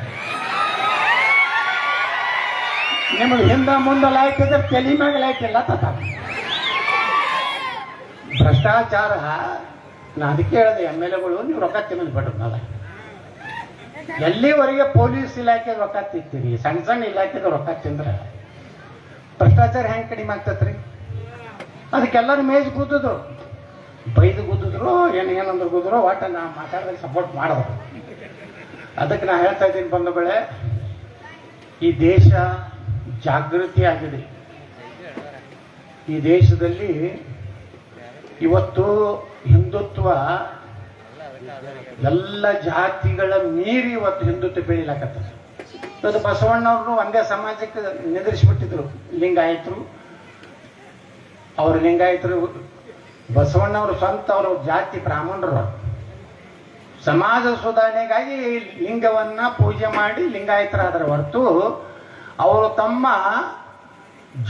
ನಿಮಗೆ ಹಿಂದೆ ಮುಂದೆ ಲೈಟ್ ಇದ್ರೆ ತಲೆ ಮ್ಯಾಗ ಲೈಟ್ ಇಲ್ಲ ತತ. ಭ್ರಷ್ಟಾಚಾರ. ನಾ ಅದಕ್ಕೆ ಹೇಳಿದೆ MLAಗಳು ನೀವು ರೊಕ್ಕ ತಿನ್ನೋದು ಬಿಡ್ರಲ್ಲ. ಎಲ್ಲಿವರೆಗೆ ಪೊಲೀಸ್ ಇಲಾಖೆ ರೊಕ್ಕ ತಿಂತೀರಿ, ಸಣ್ಣ ಸಣ್ಣ ಇಲಾಖೆಗೆ ರೊಕ್ಕ ತಿಂದ್ರೆ ಭ್ರಷ್ಟಾಚಾರ ಹೆಂಗೆ ಕಡಿಮೆ ಆಗ್ತತ್ರಿ? ಅದಕ್ಕೆಲ್ಲರೂ ಮೇಜ್ ಕೂತಿದ್ರು, ಬೈದು ಕೂತಿದ್ರು, ಏನಂದ್ರೆ ಕೂತಿದ್ರು, ಒಟ್ಟು ನಾ ಮಾತಾಡಿದ್ರೆ ಸಪೋರ್ಟ್ ಮಾಡಿದ್ರು. ಅದಕ್ಕೆ ನಾ ಹೇಳ್ತಾ ಇದ್ದೀನಿ ಬಂಧುಗಳೇ, ಈ ದೇಶ ಜಾಗೃತಿ ಆಗಿದೆ. ಈ ದೇಶದಲ್ಲಿ ಇವತ್ತು ಹಿಂದುತ್ವ ಎಲ್ಲ ಜಾತಿಗಳ ಮೀರಿ ಇವತ್ತು ಹಿಂದುತ್ವ ಬೆಳಿಲಾಕತ್ತದ. ಇವತ್ತು ಬಸವಣ್ಣವ್ರನ್ನು ಒಂದೇ ಸಮಾಜಕ್ಕೆ ನಿದ್ರಿಸಿಬಿಟ್ಟಿದ್ರು. ಲಿಂಗಾಯತರು, ಬಸವಣ್ಣವರು ಸ್ವಂತ ಅವರು ಜಾತಿ ಬ್ರಾಹ್ಮಣರು. ಸಮಾಜ ಸುಧಾರಣೆಗಾಗಿ ಲಿಂಗವನ್ನ ಪೂಜೆ ಮಾಡಿ ಲಿಂಗಾಯತರಾದರ ಹೊರತು ಅವರು ತಮ್ಮ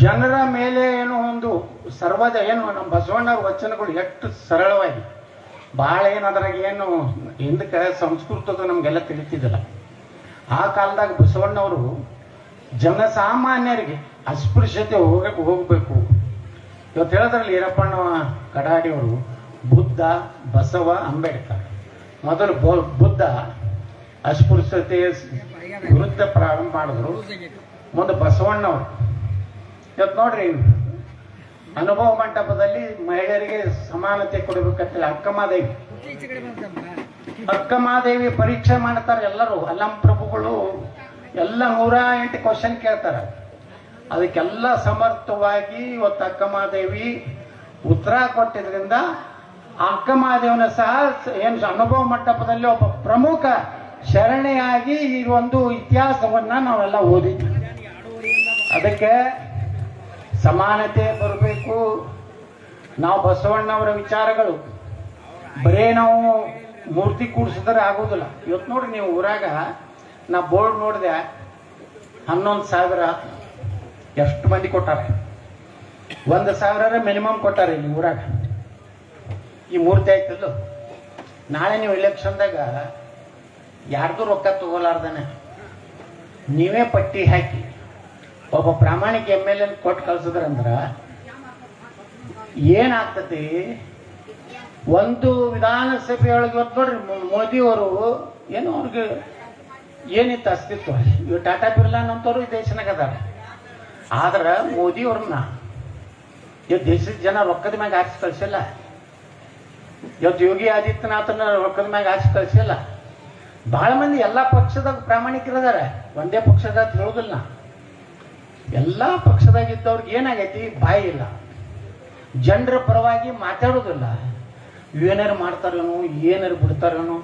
ಜನರ ಮೇಲೆ ಏನು ಒಂದು ಸರ್ವದ ಏನು ನಮ್ಮ ಬಸವಣ್ಣವ್ರ ವಚನಗಳು ಎಷ್ಟು ಸರಳವಾಗಿ ಭಾಳ ಏನದ್ರಾಗ ಏನು ಹಿಂದಕ್ಕೆ ಸಂಸ್ಕೃತದ ನಮಗೆಲ್ಲ ತಿಳಿತಿದ್ದಿಲ್ಲ. ಆ ಕಾಲದಾಗ ಬಸವಣ್ಣವರು ಜನಸಾಮಾನ್ಯರಿಗೆ ಅಸ್ಪೃಶ್ಯತೆ ಹೋಗಬೇಕು. ಇವತ್ತು ಹೇಳಿದ್ರಲ್ಲಿ ಈರಪ್ಪಣ್ಣ ಕಡಾಡಿಯವರು ಬುದ್ಧ, ಬಸವ, ಅಂಬೇಡ್ಕರ್. ಮೊದಲು ಬುದ್ಧ ಅಸ್ಪೃಶ್ಯತೆ ವಿರುದ್ಧ ಪ್ರಾರಂಭ ಮಾಡಿದ್ರು. ಮುಂದೆ ಬಸವಣ್ಣವರು ಇವತ್ತು ನೋಡ್ರಿ, ಅನುಭವ ಮಂಟಪದಲ್ಲಿ ಮಹಿಳೆಯರಿಗೆ ಸಮಾನತೆ ಕೊಡಬೇಕಂತೇಳಿ ಅಕ್ಕಮಹಾದೇವಿ ಪರೀಕ್ಷೆ ಮಾಡ್ತಾರೆ ಎಲ್ಲರೂ. ಅಲ್ಲಂ ಪ್ರಭುಗಳು ಎಲ್ಲ 108 ಕ್ವಶನ್ ಕೇಳ್ತಾರೆ. ಅದಕ್ಕೆಲ್ಲ ಸಮರ್ಥವಾಗಿ ಇವತ್ತು ಅಕ್ಕಮಹಾದೇವಿ ಉತ್ತರ ಕೊಟ್ಟಿದ್ರಿಂದ ಅಕ್ಕಮಹಾದೇವನ ಸಹ ಏನು ಅನುಭವ ಮಂಟಪದಲ್ಲಿ ಒಬ್ಬ ಪ್ರಮುಖ ಶರಣೆಯಾಗಿ ಈ ಒಂದು ಇತಿಹಾಸವನ್ನ ನಾವೆಲ್ಲ ಓದಿದ್ವಿ. ಅದಕ್ಕೆ ಸಮಾನತೆ ಬರಬೇಕು. ನಾವು ಬಸವಣ್ಣವರ ವಿಚಾರಗಳು ಬರೇ ನಾವು ಮೂರ್ತಿ ಕೂಡಿಸಿದ್ರೆ ಆಗೋದಿಲ್ಲ. ಇವತ್ತು ನೋಡ್ರಿ, ನೀವು ಊರಾಗ ನಾ ಬೋರ್ಡ್ ನೋಡಿದೆ, 11,000 ಎಷ್ಟು ಮಂದಿ ಕೊಟ್ಟಾರೆ? 1,000 ಮಿನಿಮಮ್ ಕೊಟ್ಟಾರೆ ಇಲ್ಲಿ ಊರಾಗ. ಈ ಮೂರ್ತಿ ಆಯ್ತಲ್ಲ, ನಾಳೆ ನೀವು ಎಲೆಕ್ಷನ್ದಾಗ ಯಾರ್ದು ರೊಕ್ಕ ತಗೋಲಾರ್ದಾನೆ ನೀವೇ ಪಟ್ಟಿ ಹಾಕಿ ಒಬ್ಬ ಪ್ರಾಮಾಣಿಕ MLA ಕೊಟ್ಟು ಕಳ್ಸಿದ್ರಂದ್ರ ಏನಾಗ್ತತಿ? ಒಂದು ವಿಧಾನಸಭೆಯೊಳಗೆ ಇವತ್ತು ನೋಡ್ರಿ, ಮೋದಿಯವರು ಏನು ಅವ್ರಿಗೆ ಏನಿತ್ತು ಅಸ್ತಿತ್ವ? ಇವ್ ಟಾಟಾ ಬಿರ್ಲಾನಂತವ್ರು ಈ ದೇಶನಾಗ ಅದಾರ. ಆದ್ರೆ ಮೋದಿಯವ್ರನ್ನ ಇವತ್ತು ದೇಶದ ಜನ ರೊಕ್ಕದ ಮ್ಯಾಗ ಹಾಕಿ ಕಳ್ಸಿಲ್ಲ. ಇವತ್ತು ಯೋಗಿ ಆದಿತ್ಯನಾಥನ ರೊಕ್ಕದ ಮ್ಯಾಗ ಹಾಕಿ ಕಳ್ಸಿಲ್ಲ. ಬಹಳ ಮಂದಿ ಎಲ್ಲಾ ಪಕ್ಷದಾಗ ಪ್ರಾಮಾಣಿಕರದಾರ, ಒಂದೇ ಪಕ್ಷದ ಹೇಳುದಿಲ್ಲ. ಎಲ್ಲಾ ಪಕ್ಷದಾಗಿದ್ದವ್ರಿಗೆ ಏನಾಗೈತಿ? ಬಾಯಿ ಇಲ್ಲ, ಜನರ ಪರವಾಗಿ ಮಾತಾಡೋದಿಲ್ಲ. ಏನಾರು ಮಾಡ್ತಾರೇನು, ಏನಾರು ಬಿಡ್ತಾರೇನು?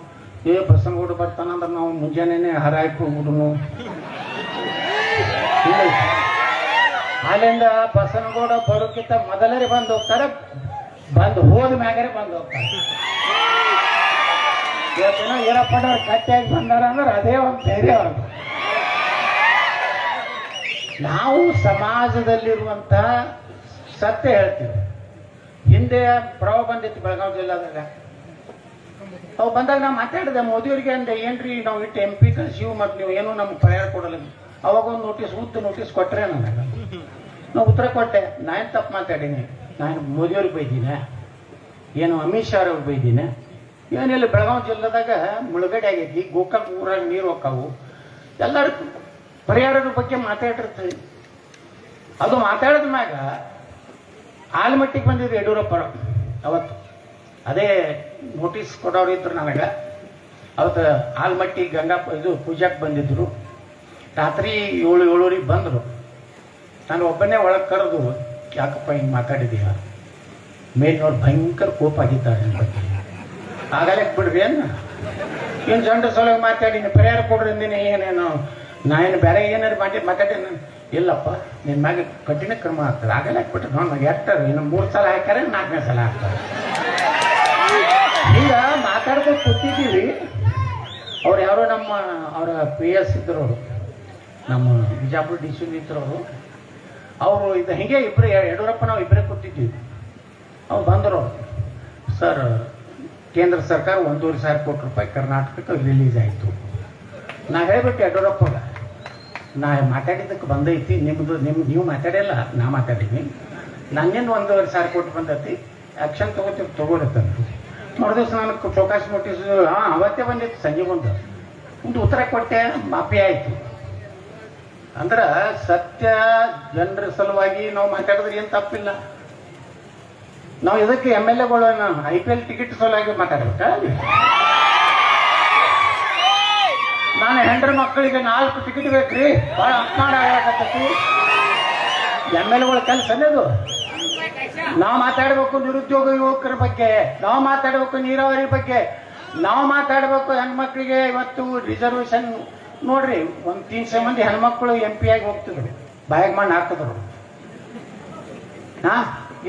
ಬಸನಗೌಡ ಬರ್ತಾನಂದ್ರೆ ನಾವು ಮುಂಜಾನೆ ಹರಾಯ್ಕು ಹೋಗುದು. ಅಲ್ಲಿಂದ ಬಸನಗೌಡ ಬರೋಕ್ಕಿಂತ ಮೊದಲೇ ಬಂದು ಹೋಗ್ತಾರೆ, ಬಂದು ಹೋದ ಮ್ಯಾಗರೆ ಬಂದು ಹೋಗ್ತಾರೆ. ಇವತ್ತೇನೋ ಈರಪ್ಪನವ್ರು ಕಟ್ಟಿಯಾಗಿ ಬಂದಾರ ಅಂದ್ರೆ ಅದೇ ಒಂದು ಧೈರ್ಯ ಅವ್ರದ್ದು. ನಾವು ಸಮಾಜದಲ್ಲಿರುವಂತ ಸತ್ಯ ಹೇಳ್ತೀವಿ. ಹಿಂದೆ ಪ್ರವಾಹ ಬಂದಿತ್ತು ಬೆಳಗಾವಿ ಜಿಲ್ಲಾದಾಗ. ಅವು ಬಂದಾಗ ನಾವು ಮಾತಾಡಿದೆ ಮೋದಿಯವ್ರಿಗೆ ಅಂದೆ, ಏನ್ರಿ ನಾವು ಇಟ್ಟು MP ಕಳಿಸಿವು ಮತ್ತು ನೀವು ಏನೂ ನಮ್ಗೆ ಪರಿಹಾರ ಕೊಡಲ್ಲ. ಅವಾಗ ಒಂದು ನೋಟಿಸ್ ಕೊಟ್ಟರೆ ನನಗೆ. ನಾವು ಉತ್ತರ ಕೊಟ್ಟೆ, ನಾನು ತಪ್ಪು ಮಾತಾಡೀನಿ, ನಾನು ಮೋದಿಯವ್ರಿಗೆ ಬೈದೀನಿ, ಏನು ಅಮಿತ್ ಶಾ ಅವ್ರಿಗೆ ಬೈದೀನಿ, ಏನಿಲ್ಲ ಬೆಳಗಾವಿ ಜಿಲ್ಲಾದಾಗ ಮುಳುಗಡೆ ಆಗೈತಿ, ಗೋಕಾಕ್ ಊರಾಗ ನೀರು ಹೋಗ್ತಾವು, ಎಲ್ಲರೂ ಪರಿಹಾರದ ಬಗ್ಗೆ ಮಾತಾಡಿರ್ತೀವಿ. ಅದು ಮಾತಾಡಿದ ಮ್ಯಾಗ ಆಲ್ಮಟ್ಟಿಗೆ ಬಂದಿದ್ರು ಯಡಿಯೂರಪ್ಪ ಅವತ್ತು. ಅದೇ ನೋಟಿಸ್ ಕೊಡೋರು ಇದ್ರು ನನಗೆ. ಅವತ್ತು ಆಲ್ಮಟ್ಟಿ ಗಂಗಾ ಪೂಜಾಕ್ಕೆ ಬಂದಿದ್ರು. ರಾತ್ರಿ 7-7:30 ಬಂದರು. ನಾನು ಒಬ್ಬನೇ ಒಳಗೆ ಕರೆದು, ಯಾಕಪ್ಪ ಹಿಂಗೆ ಮಾತಾಡಿದೀಯ, ಮೇಲಿನವ್ರು ಭಯಂಕರ ಕೋಪ ಆಗಿದ್ದಾರೆ ನನ್ನ ಬಗ್ಗೆ, ಆಗಲೇ ಬಿಡ್ರಿ ಏನು ಜನರ ಸಲುವಾಗಿ ಮಾತಾಡಿನಿ, ಪರಿಹಾರ ಕೊಡ್ರಿ ಅಂದಿನಿ, ಏನೇನು ನಾನು ಬೇರೆ ಏನಾರು ಮಾತಾಡಿ ಇಲ್ಲಪ್ಪ ನಿನ್ನ ಮ್ಯಾಗ ಕಠಿಣ ಕ್ರಮ ಆಗ್ತದೆ, ಆಗಲೇ ಹಾಕ್ಬಿಟ್ರೆ ನನಗೆ ಎಟ್ಟಾರು ಇನ್ನು 3 ಸಲ ಹಾಕ್ಯಾರೆ, 4ನೇ ಸಲ ಹಾಕ್ತಾರೆ. ಈಗ ಮಾತಾಡ್ಕೊಂಡು ಕೂತಿದ್ದೀವಿ. ಅವ್ರು ಯಾರೋ ಅವರ PS ಇದ್ರು, ಅವರು ನಮ್ಮ ಬಿಜಾಪುರ DC ಇದ್ರು ಅವರು. ಇದು ಹಿಂಗೆ ಇಬ್ಬರು ಯಡಿಯೂರಪ್ಪ ನಾವು ಇಬ್ಬರೇ ಕೂತಿದ್ವಿ. ಅವ್ರು ಬಂದರು, ಸರ್ ಕೇಂದ್ರ ಸರ್ಕಾರ 1,500 ಕೋಟಿ ರೂಪಾಯಿ ಕರ್ನಾಟಕಕ್ಕೆ ರಿಲೀಸ್ ಆಯಿತು. ನಾ ಹೇಳ್ಬಿಟ್ಟು ಯಡಿಯೂರಪ್ಪಗ, ನಾ ಮಾತಾಡಿದ್ದಕ್ಕೆ ಬಂದೈತಿ, ನೀವು ಮಾತಾಡಿಲ್ಲ, ನಾ ಮಾತಾಡೀನಿ, ನನ್ನಿಂದ 1,500 ಕೋಟಿ ಬಂದೈತಿ, ಆ್ಯಕ್ಷನ್ ತಗೊಳತ್ತಂತ. ಮರುದಿವ್ಸ ನನಗೆ ಚೌಕಾಸಿ ನೋಟಿಸ್, ಅವತ್ತೇ ಬಂದಿತ್ತು ಸಂಜೆ ಮುಂದೆ. ಒಂದು ಉತ್ತರ ಕೊಟ್ಟೆ, ಮಾಫಿ ಆಯಿತು. ಅಂದ್ರೆ ಸತ್ಯ ಜನರ ಸಲುವಾಗಿ ನಾವು ಮಾತಾಡಿದ್ರೆ ಏನು ತಪ್ಪಿಲ್ಲ. ನಾವು ಇದಕ್ಕೆ MLAಗಳು IPL ಟಿಕೆಟ್ ಸಲುವಾಗಿ ಮಾತಾಡ್ಬೇಕಾ? ನಾನು ಹೆಂಡ್ರ ಮಕ್ಕಳಿಗೆ 4 ಟಿಕೆಟ್ ಬೇಕ್ರಿ, ಭಾಳ ಅಪಮಾನ ಆಗತೈತಿ. MLAಗಳ ಕೆಲಸ ಅನ್ನೋದು. ನಾವು ಮಾತಾಡಬೇಕು ನಿರುದ್ಯೋಗ ಯುವಕರ ಬಗ್ಗೆ, ನಾವು ಮಾತಾಡಬೇಕು ನೀರಾವರಿ ಬಗ್ಗೆ, ನಾವು ಮಾತಾಡಬೇಕು ಹೆಣ್ಮಕ್ಳಿಗೆ. ಇವತ್ತು ರಿಸರ್ವೇಶನ್ ನೋಡ್ರಿ, 300 ಮಂದಿ ಹೆಣ್ಮಕ್ಳು MP ಆಗಿ ಹೋಗ್ತಿದ್ರು, ಬಾಯಿಗೆ ಮಣ್ಣು ಹಾಕಿದ್ರು.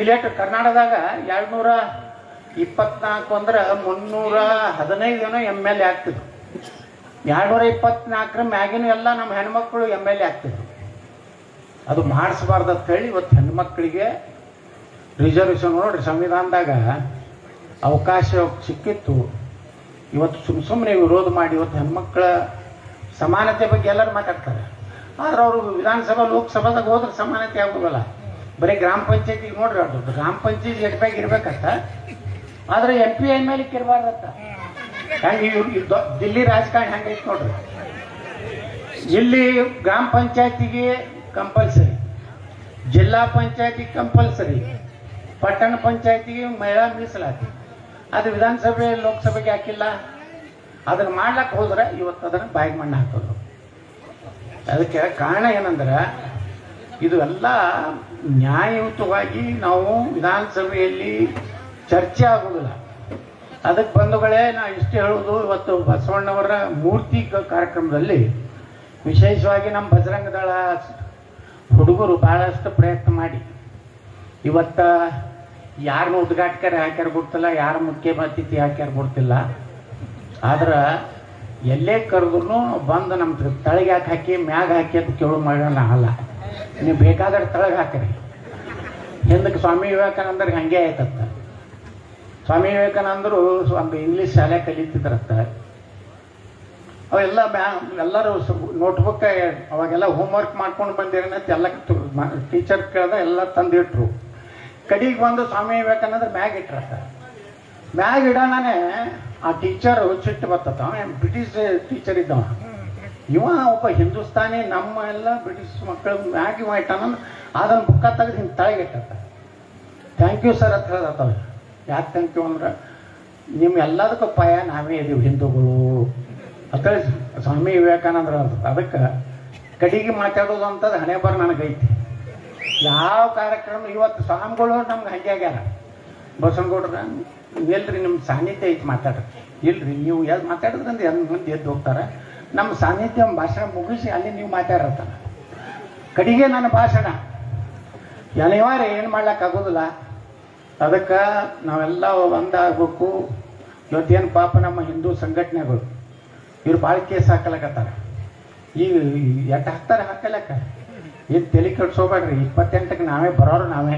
ಇಲ್ಲೇಟು ಕರ್ನಾಟಕದಾಗ 224 ಅಂದ್ರೆ 315 ಏನೋ MLA ಆಗ್ತಿದ್ರು. 224 ಮ್ಯಾಗಿನೂ ಎಲ್ಲ ನಮ್ಮ ಹೆಣ್ಮಕ್ಳು MLA ಆಗ್ತಿದ್ರು. ಅದು ಮಾಡಿಸ್ಬಾರ್ದು ಅಂತ ಹೇಳಿ ಇವತ್ತು ಹೆಣ್ಮಕ್ಳಿಗೆ ರಿಸರ್ವೇಶನ್ ನೋಡ್ರಿ, ಸಂವಿಧಾನದಾಗ ಅವಕಾಶ ಸಿಕ್ಕಿತ್ತು. ಇವತ್ತು ಸುಮ್ಮನೆ ವಿರೋಧ ಮಾಡಿ ಇವತ್ತು ಹೆಣ್ಮಕ್ಳ ಸಮಾನತೆ ಬಗ್ಗೆ ಎಲ್ಲರೂ ಮಾತಾಡ್ತಾರೆ. ಆದ್ರೆ ಅವರು ವಿಧಾನಸಭಾ ಲೋಕಸಭಾದಾಗ ಹೋದ್ರೆ ಸಮಾನತೆ ಆಗೋದಲ್ಲ. ಬರೀ ಗ್ರಾಮ ಪಂಚಾಯತಿಗೆ ನೋಡ್ರಿ, ಅದು ಗ್ರಾಮ ಪಂಚಾಯತಿ ಎಟ್ಟಾಗಿ ಇರ್ಬೇಕಂತ, ಆದ್ರೆ MP MLA ಇರಬಾರ್ದತ್ತ. ಹೆಂಗೆ ದಿಲ್ಲಿ ರಾಜಕಾರಣ ಹೆಂಗೈತೆ ನೋಡ್ರಿ. ಇಲ್ಲಿ ಗ್ರಾಮ ಪಂಚಾಯತಿಗೆ ಕಂಪಲ್ಸರಿ, ಜಿಲ್ಲಾ ಪಂಚಾಯತಿಗೆ ಕಂಪಲ್ಸರಿ, ಪಟ್ಟಣ ಪಂಚಾಯತಿಗೆ ಮಹಿಳಾ ಮೀಸಲಾತಿ. ಅದು ವಿಧಾನಸಭೆ ಲೋಕಸಭೆಗೆ ಹಾಕಿಲ್ಲ. ಅದನ್ನು ಮಾಡ್ಲಕ್ಕೆ ಹೋದ್ರೆ ಇವತ್ತು ಅದನ್ನು ಬಾಯಿಗೆ ಮಣ್ಣು ಹಾಕೋದು. ಅದಕ್ಕೆ ಕಾರಣ ಏನಂದ್ರೆ, ಇದು ಎಲ್ಲ ನ್ಯಾಯಯುತವಾಗಿ ನಾವು ವಿಧಾನಸಭೆಯಲ್ಲಿ ಚರ್ಚೆ ಆಗೋದಿಲ್ಲ. ಅದಕ್ಕೆ ಬಂಧುಗಳೇ, ನಾ ಇಷ್ಟು ಹೇಳುವುದು, ಇವತ್ತು ಬಸವಣ್ಣವರ ಮೂರ್ತಿ ಕಾರ್ಯಕ್ರಮದಲ್ಲಿ ವಿಶೇಷವಾಗಿ ನಮ್ಮ ಬಜರಂಗ ದಳ ಹುಡುಗರು ಭಾಳಷ್ಟು ಪ್ರಯತ್ನ ಮಾಡಿ ಇವತ್ತ ಯಾರನ್ನೂ ಉದ್ಘಾಟಕರೇ ಹಾಕ್ಯಾರ ಗೊತ್ತಿಲ್ಲ, ಯಾರ ಮುಖ್ಯ ಅತಿಥಿ ಹಾಕ್ಯಾರ ಗೊತ್ತಿಲ್ಲ. ಆದ್ರೆ ಎಲ್ಲೇ ಕರೆದ್ರು ಬಂದು ನಮ್ಮ ತಳಗೆ ಯಾಕೆ ಹಾಕಿ ಮ್ಯಾಗ ಹಾಕಿ ಅಂತ ಕೇಳೋ ಮಾಡೋಣ ಅಲ್ಲ. ನೀವು ಬೇಕಾದ್ರೆ ತಳಗೆ ಹಾಕಿರಿ. ಹಿಂದಕ್ಕೆ ಸ್ವಾಮಿ ವಿವೇಕಾನಂದರಿಗೆ ಹಂಗೆ ಆಯ್ತತ್ತ. ಸ್ವಾಮಿ ವಿವೇಕಾನಂದರು ಒಂದು ಇಂಗ್ಲೀಷ್ ಶಾಲೆ ಕಲಿತಿದ್ರತ್ತ. ಅವೆಲ್ಲ ಎಲ್ಲರೂ ನೋಟ್ಬುಕ್ ಅವಾಗೆಲ್ಲ ಹೋಮ್ವರ್ಕ್ ಮಾಡ್ಕೊಂಡು ಬಂದಿರೋನಂತ ಎಲ್ಲ ಟೀಚರ್ ಕೇಳ್ದ ಎಲ್ಲ ತಂದಿಟ್ರು. ಕಡೆಗೆ ಬಂದು ಸ್ವಾಮಿ ವಿವೇಕಾನಂದ್ರ ಮ್ಯಾಗ್ ಇಟ್ರತ್ತ. ಮ್ಯಾಗ್ ಇಡೋಣನೇ ಆ ಟೀಚರ್ ಹುಚ್ಚಿಟ್ಟು ಬರ್ತತ್ತ. ಬ್ರಿಟಿಷ್ ಟೀಚರ್ ಇದ್ದವ, ಇವ ಒಬ್ಬ ಹಿಂದೂಸ್ತಾನಿ, ನಮ್ಮ ಎಲ್ಲ ಬ್ರಿಟಿಷ್ ಮಕ್ಕಳು ಮ್ಯಾಗ್ ಇವ ಇಟ್ಟಾನಂದ್ರೆ ಅದನ್ನು ಬುಕ್ಕ ತೆಗೆದು ಹಿಂಗೆ ತಳಗೆ ಇಟ್ಟತ್ತ. ಥ್ಯಾಂಕ್ ಯು ಸರ್ ಅಂತ ಹೇಳ್ದತ್ತವ. ಯಾಕೆ ಥ್ಯಾಂಕ್ ಯು ಅಂದ್ರೆ, ನಿಮ್ಮ ಎಲ್ಲದಕ್ಕೂ ಪಾಯ ನಾವೇ ಇದೀವಿ ಹಿಂದೂಗಳು ಅಂತ ಸ್ವಾಮಿ ವಿವೇಕಾನಂದ್ರ ಅಂತ. ಅದಕ್ಕೆ ಕಡೆಗೆ ಮಾತಾಡೋದು ಅಂತದ್ದು ಹಣೆ ಬರ ನನಗೈತಿ. ಯಾವ ಕಾರ್ಯಕ್ರಮ ಇವತ್ತು ಸ್ವಾಮಿಗಳು ನಮ್ಗೆ ಹಂಗೆ ಆಗ್ಯಾರ. ಬಸವನಗೌಡ್ರ ಎಲ್ರಿ ನಿಮ್ಮ ಸಾನ್ನಿಧ್ಯ ಐತಿ ಮಾತಾಡ್ರಿ, ಇಲ್ರಿ ನೀವು ಎಲ್ಲಿ ಮಾತಾಡಿದ್ರಂದ್ರೆ ಮಂದಿ ಎದ್ದು ಹೋಗ್ತಾರೆ. ನಮ್ಮ ಸಾನ್ನಿಧ್ಯ ಭಾಷಣ ಮುಗಿಸಿ ಅಲ್ಲಿ ನೀವು ಮಾತಾಡಿರ್ತಾನೆ. ಕಡೆಗೆ ನನ್ನ ಭಾಷಣ ಅನಿವಾರ್ಯ, ಏನು ಮಾಡ್ಲಿಕ್ಕಾಗೋದಿಲ್ಲ. ಅದಕ್ಕೆ ನಾವೆಲ್ಲ ಒಂದಾಗಬೇಕು. ಇವತ್ತೇನು ಪಾಪ ನಮ್ಮ ಹಿಂದೂ ಸಂಘಟನೆಗಳು ಇವ್ರು ಭಾಳ ಕೇಸ್ ಹಾಕಲಕತ್ತಾರೆ. ಈಗ ಎಟ್ಟು ಹಾಕ್ತಾರೆ ಹಾಕಲಕ್ಕ, ಏನು ತಲೆ ಕೆಡ್ಸೋಬೇಡ್ರಿ. 28ಕ್ಕೆ ನಾವೇ ಬರೋರು ನಾವೇ.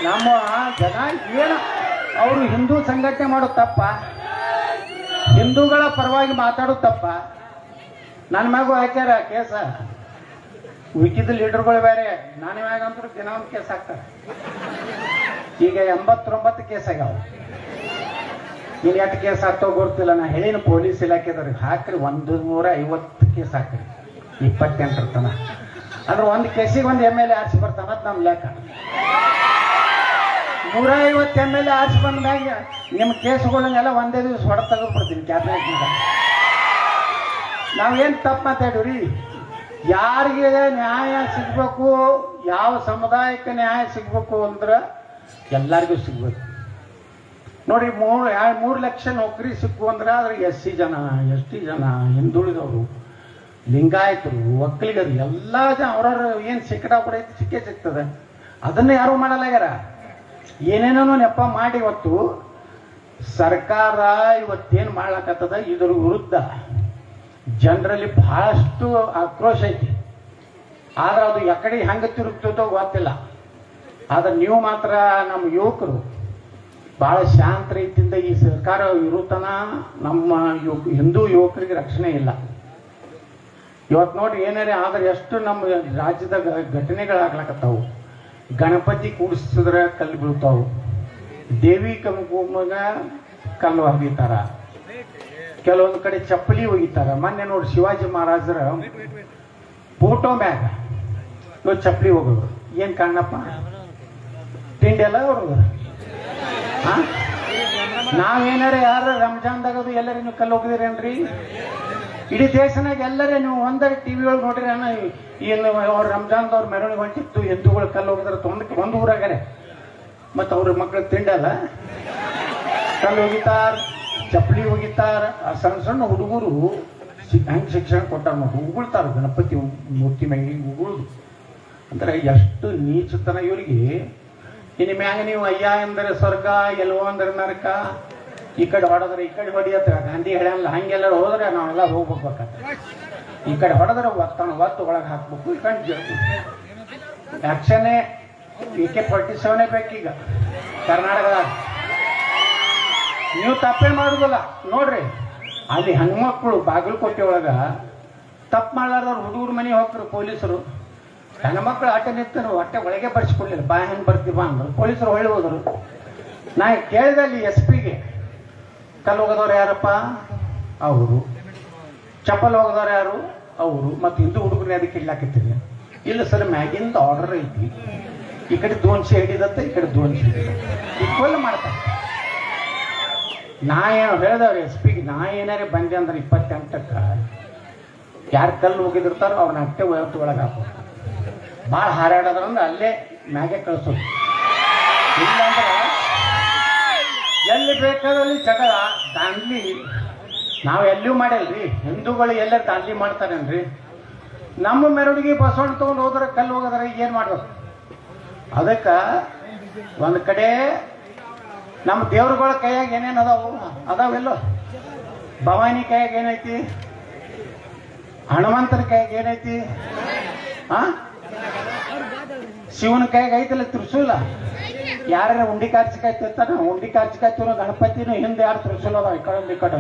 ನಮ್ಮ ಜನ ಏನು ಅವರು ಹಿಂದೂ ಸಂಘಟನೆ ಮಾಡೋದು ತಪ್ಪ, ಹಿಂದೂಗಳ ಪರವಾಗಿ ಮಾತಾಡೋದು ತಪ್ಪ. ನನ್ನ ಮ್ಯಾಗೂ ಹಾಕ್ಯಾರ ಕೇಸ, ವಿಕಿದ ಲೀಡರ್ಗಳು ಬೇರೆ, ನನ್ನ ಮ್ಯಾಗಂತೂ ದಿನ ಒಂದು ಕೇಸ್ ಹಾಕ್ತಾರೆ. ಈಗ 89 ಕೇಸ್ ಆಗ್ಯಾವ. ನೀನು ಎಷ್ಟು ಕೇಸ್ ಹಾಕ್ತಾವ ಗೊತ್ತಿಲ್ಲ. ನಾ ಹೇಳಿನ ಪೊಲೀಸ್ ಇಲಾಖೆದವ್ರಿಗೆ ಹಾಕ್ರಿ 150 ಕೇಸ್ ಹಾಕ್ರಿ 28 ತನ. ಅಂದ್ರೆ ಒಂದು ಕೇಸಿಗೆ ಒಂದು MLA ಆರಿಸಿ ಬರ್ತಾನ ನಮ್ಮ ಲೆಕ್ಕ. 150 MLA ಆರಿಸಿ ಬಂದಾಗ ನಿಮ್ಮ ಕೇಸ್ಗಳನ್ನೆಲ್ಲ ಒಂದೇ ದಿವಸ ಹೊಡೆ ತೆಗೆದ್ಬಿಡ್ತೀನಿ ಕ್ಯಾಬಿನೆಟ್ನಾಗ. ನಾವೇನು ತಪ್ಪು ಮಾತಾಡಿವ್ರಿ? ಯಾರಿಗೆ ನ್ಯಾಯ ಸಿಗ್ಬೇಕು, ಯಾವ ಸಮುದಾಯಕ್ಕೆ ನ್ಯಾಯ ಸಿಗ್ಬೇಕು ಅಂದ್ರೆ ಎಲ್ಲರಿಗೂ ಸಿಗ್ಬೇಕು. ನೋಡಿ, 3 ಲಕ್ಷ ನೌಕರಿ ಸಿಕ್ಕು ಅಂದ್ರೆ ಅದ್ರ SC ಜನ, ST ಜನ, ಹಿಂದುಳಿದವರು, ಲಿಂಗಾಯತರು, ಒಕ್ಕಲಿಗರು ಎಲ್ಲ ಜನ ಅವ್ರವ್ರು ಏನು ಸಿಕ್ಕಡಾಪಡ ಸಿಕ್ಕೇ ಸಿಗ್ತದೆ. ಅದನ್ನ ಯಾರು ಮಾಡಲಾಗ್ಯಾರ. ಏನೇನೋ ನೆಪ ಮಾಡಿ ಇವತ್ತು ಸರ್ಕಾರ ಇವತ್ತೇನು ಮಾಡ್ಲಕತ್ತದ ಇದ್ರ ವಿರುದ್ಧ ಜನರಲ್ಲಿ ಬಹಳಷ್ಟು ಆಕ್ರೋಶ ಐತಿ. ಆದ್ರೆ ಅದು ಎಕಡೆ ಹೆಂಗೆ ತಿರುಗ್ತದೋ ಗೊತ್ತಿಲ್ಲ. ಆದ್ರೆ ನೀವು ಮಾತ್ರ ನಮ್ಮ ಯುವಕರು ಬಹಳ ಶಾಂತ ರೀತಿಯಿಂದ ಈ ಸರ್ಕಾರ ಇರುತ್ತನ ನಮ್ಮ ಹಿಂದೂ ಯುವಕರಿಗೆ ರಕ್ಷಣೆ ಇಲ್ಲ. ಇವತ್ತು ನೋಡಿ ಏನಾರೇ ಆದ್ರೆ ಎಷ್ಟು ನಮ್ಮ ರಾಜ್ಯದ ಘಟನೆಗಳಾಗ್ಲಕತ್ತಾವು. ಗಣಪತಿ ಕೂಡಿಸಿದ್ರೆ ಕಲ್ಲು ಬೀಳ್ತಾವು, ದೇವಿ ಕುಂಕುಮಗ ಕಲ್ಲು ಒಗಿತಾರ, ಕೆಲವೊಂದು ಕಡೆ ಚಪ್ಪಲಿ ಒಗಿತಾರ. ಮೊನ್ನೆ ನೋಡಿ ಶಿವಾಜಿ ಮಹಾರಾಜರ ಫೋಟೋ ಮ್ಯಾಗ ಇವ್ ಚಪ್ಪಲಿ ಹೋಗೋದು ಏನ್ ಕಾರಣಪ್ಪ? ತಿಂಡಿ ಎಲ್ಲ ಅವ್ರದ್ದು. ನಾವೇನಾರ ಯಾರು ರಂಜಾನ್ದಾಗದು ಎಲ್ಲರೂ ನೀವು ಕಲ್ಲು ಹೋಗಿದಿರೇನ್ರಿ? ಇಡೀ ದೇಶನಾಗ ಎಲ್ಲರೇ ನೀವು ಒಂದರ TV ಒಳಗೆ ನೋಡ್ರಿ ಏನು ಅವ್ರ ರಂಜಾನ್ದವ್ರ ಮೆರವಣಿಗೆ ಹೊಂಟಿತ್ತು, ಹಿಂದೂಗಳು ಕಲ್ಲು ಹೋಗಿದ್ರೆ ಒಂದು ಊರಾಗರೆ. ಮತ್ತು ಅವ್ರ ಮಕ್ಳಿಗೆ ತಿಂಡಲ್ಲ, ಕಲ್ಲು ಹೋಗಿತಾರ, ಚಪ್ಪಲಿ ಹೋಗಿತಾರ. ಆ ಸಣ್ಣ ಸಣ್ಣ ಹುಡುಗರು ಹೆಂಗೆ ಶಿಕ್ಷಣ ಕೊಟ್ಟಾರ ನೋಡಿ, ಉಗುಳ್ತಾರ ಗಣಪತಿ ಮೂರ್ತಿ ಮ್ಯಾಗ ಉಗುಳುದು. ಅಂದ್ರೆ ಎಷ್ಟು ನೀಚತನ ಇವರಿಗೆ. ಇನ್ನು ಮ್ಯಾಗ ನೀವು ಅಯ್ಯ ಎಂದರೆ ಸ್ವರ್ಗ, ಎಲ್ಲೋ ಅಂದ್ರೆ ನರಕ, ಈ ಕಡೆ ಹೊಡೆದ್ರೆ ಈ ಕಡೆ ಹೊಡಿಯತ್ತ. ಗಾಂಧಿ ಹೇಳಲ್ಲ, ಹಂಗೆಲ್ಲರೂ ಹೋದ್ರೆ ನಾವೆಲ್ಲ ಹೋಗ್ಬೇಕ. ಈ ಕಡೆ ಹೊಡೆದ್ರೆ ಒತ್ತು ಒಳಗೆ ಹಾಕ್ಬೇಕು. ಈ ಕಡೆ ಆಕ್ಷನ್ನೇ AK-47 ಬೇಕೀಗ ಕರ್ನಾಟಕದಾಗ. ನೀವು ತಪ್ಪೇ ಮಾಡುದಿಲ್ಲ ನೋಡ್ರಿ. ಅಲ್ಲಿ ಹೆಣ್ಮಕ್ಳು ಬಾಗಲಕೋಟೆ ಒಳಗ ತಪ್ಪು ಮಾಡ್ಲಾರ್ದವ್ರು ಹುಡುಗರು ಮನೆಗೆ ಹೋಗ್ತಾರೆ ಪೊಲೀಸರು. ಹೆಣ್ಮಕ್ಳು ಆಟ ನಿಂತರು, ಹೊಟ್ಟೆ ಒಳಗೆ ಬರ್ಸ್ಕೊಡ್ಲಿಲ್ಲ. ಬಾ ಹೆಂಗೆ ಬರ್ತೀವ ಅಂದ್ರು. ಪೊಲೀಸರು ಹೊಳ್ಳಿ ಹೋದರು. ನಾ ಕೇಳಿದೆ ಅಲ್ಲಿ SP-ಗೆ, ಕಲ್ಲು ಹೋಗೋದವ್ರು ಯಾರಪ್ಪ? ಅವರು. ಚಪ್ಪಲ್ ಹೋಗೋದವ್ರು ಯಾರು? ಅವರು. ಮತ್ತು ಹಿಂದೂ ಹುಡುಗರನ್ನ ಅದಕ್ಕೆ ಇಡ್ಲಾಕತ್ತೀರಿ? ಇಲ್ಲ ಸರ್, ಮ್ಯಾಗಿಂದ ಆರ್ಡರ್ ಐತಿ, ಈ ಕಡೆ 200 ಹಿಡಿದತ್ತ, ಈ ಕಡೆ 200 ಹಿಡಿದತ್ತ, ಈಕ್ವಲ್ ಮಾಡ್ತಾರೆ. ನಾ ಏನು ಹೇಳಿದವ್ರಿ SP-ಗೆ, ನಾ ಏನಾರೇ ಬಂದೆ ಅಂದ್ರೆ 28ಕ್ಕೆ ಯಾರು ಕಲ್ಲು ಹೋಗಿದಿರ್ತಾರೋ ಅವ್ರನ್ನ ಅಟ್ಟೆ ಒಳಗೆ ಹಾಕೋದು. ಭಾಳ ಹಾರಾಡೋದ್ರಂದ್ರೆ ಅಲ್ಲೇ ಮ್ಯಾಗೆ ಕಳಿಸೋದು. ಇಲ್ಲಾಂದ್ರೆ ಎಲ್ಲಿ ಬೇಕಾದಲ್ಲಿ ಜಗಳ ದಾಂಡ್ಲಿ. ನಾವು ಎಲ್ಲಿಯೂ ಮಾಡಿಲ್ರಿ. ಹಿಂದೂಗಳು ಎಲ್ಲರೂ ದಾಂಡ್ಲಿ ಮಾಡ್ತಾರೇನ್ರಿ? ನಮ್ಮ ಮೆರವಣಿಗೆ ಬಸವಣ್ಣ ತೊಗೊಂಡು ಹೋದ್ರೆ ಕಲ್ಲು ಹೋಗೋದ್ರೆ ಏನು ಮಾಡ್ಬೇಕು? ಅದಕ್ಕೆ ಒಂದು ಕಡೆ ನಮ್ಮ ದೇವ್ರುಗಳ ಕೈಯಾಗ ಏನೇನು ಅದಾವೆಲ್ಲೋ. ಭವಾನಿ ಕೈಯಾಗ ಏನೈತಿ? ಹನುಮಂತನ ಕೈಯಾಗ ಏನೈತಿ? ಶಿವನ ಕೈಯಾಗ ಐತಲ್ಲ ತ್ರಿಶೂಲ. ಯಾರ ಉಂಡಿ ಕಾರ್ಚಿಕಾಯಿ ತಿಂತಾನ, ಉಂಡಿ ಕಾರ್ಚಿಕಾಯಿ ತಿನ್ನೋ ಗಣಪತಿನೂ ಹಿಂದೆ ಯಾರು ತ್ರಿಶೂಲ ಅದಾವ, ಈ ಕಡೆ ಈ ಕಡೆ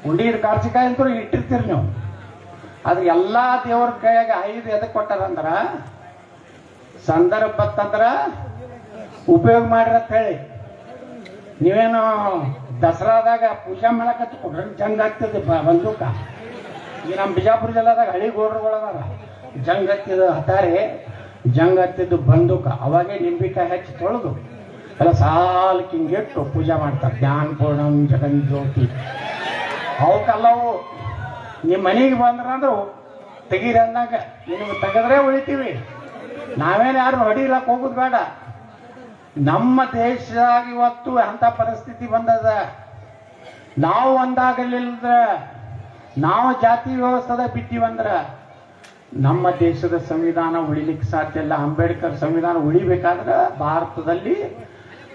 ಉಂಡಿ ಕಾರ್ಚಿಕಾಯಿ ಅಂತೂ ಇಟ್ಟಿರ್ತೀರಿ ನೀವು. ಆದ್ರೆ ಎಲ್ಲಾ ದೇವ್ರ ಕೈಯಾಗ 5 ಎದಕ್ಕೆ ಕೊಟ್ಟಾರಂದ್ರ ಸಂದರ್ಭ ಬತ್ತಂದ್ರ ಉಪಯೋಗ ಮಾಡಿರತ್ ಹೇಳಿ. ನೀವೇನು ದಸರಾದಾಗ ಪೂಜಾ ಮಾಡಕತ್ತ ಕೊಡ್ರಿ, ಜಂಗ್ ಆಗ್ತದೆ ಬಂದೂಕ. ಈಗ ನಮ್ಮ ಬಿಜಾಪುರ ಜಿಲ್ಲಾದಾಗ ಹಳಿ ಗೋಡ್ರುಗಳದಾರ, ಜಂಗ್ ಹತ್ತಿದ ಹತಾರೆ, ಜಂಗ್ ಹತ್ತಿದ್ದು ಬಂದೂಕ. ಅವಾಗೇ ನಿಂಬಿಕಾಯಿ ಹಚ್ಚಿ ತೊಳೆದು ಎಲ್ಲ ಸಾಲಕ್ಕೆ ಹಿಂಗಿಟ್ಟು ಪೂಜೆ ಮಾಡ್ತಾರೆ. ಜ್ಞಾನ ಪೂರ್ಣಂ ಜಗನ್ ಜ್ಯೋತಿ. ಅವಕ್ಕಲ್ಲವು ನಿಮ್ಮ ಮನೆಗೆ ಬಂದ್ರಂದ್ರು ತೆಗೀರಿ ಅಂದಾಗ ನಿಮಗೆ ತೆಗೆದ್ರೆ ಉಳಿತೀವಿ. ನಾವೇನು ಯಾರು ಹೊಡಿಲಕ್ಕೆ ಹೋಗೋದು ಬೇಡ. ನಮ್ಮ ದೇಶದಾಗ ಇವತ್ತು ಅಂತ ಪರಿಸ್ಥಿತಿ ಬಂದದ. ನಾವು ಒಂದಾಗಲಿಲ್ಲದ, ನಾವು ಜಾತಿ ವ್ಯವಸ್ಥೆದ ಬಿದ್ದೀವಂದ್ರ ನಮ್ಮ ದೇಶದ ಸಂವಿಧಾನ ಉಳಿಲಿಕ್ಕೆ ಸಾಧ್ಯ ಇಲ್ಲ. ಅಂಬೇಡ್ಕರ್ ಸಂವಿಧಾನ ಉಳಿಬೇಕಾದ್ರೆ ಭಾರತದಲ್ಲಿ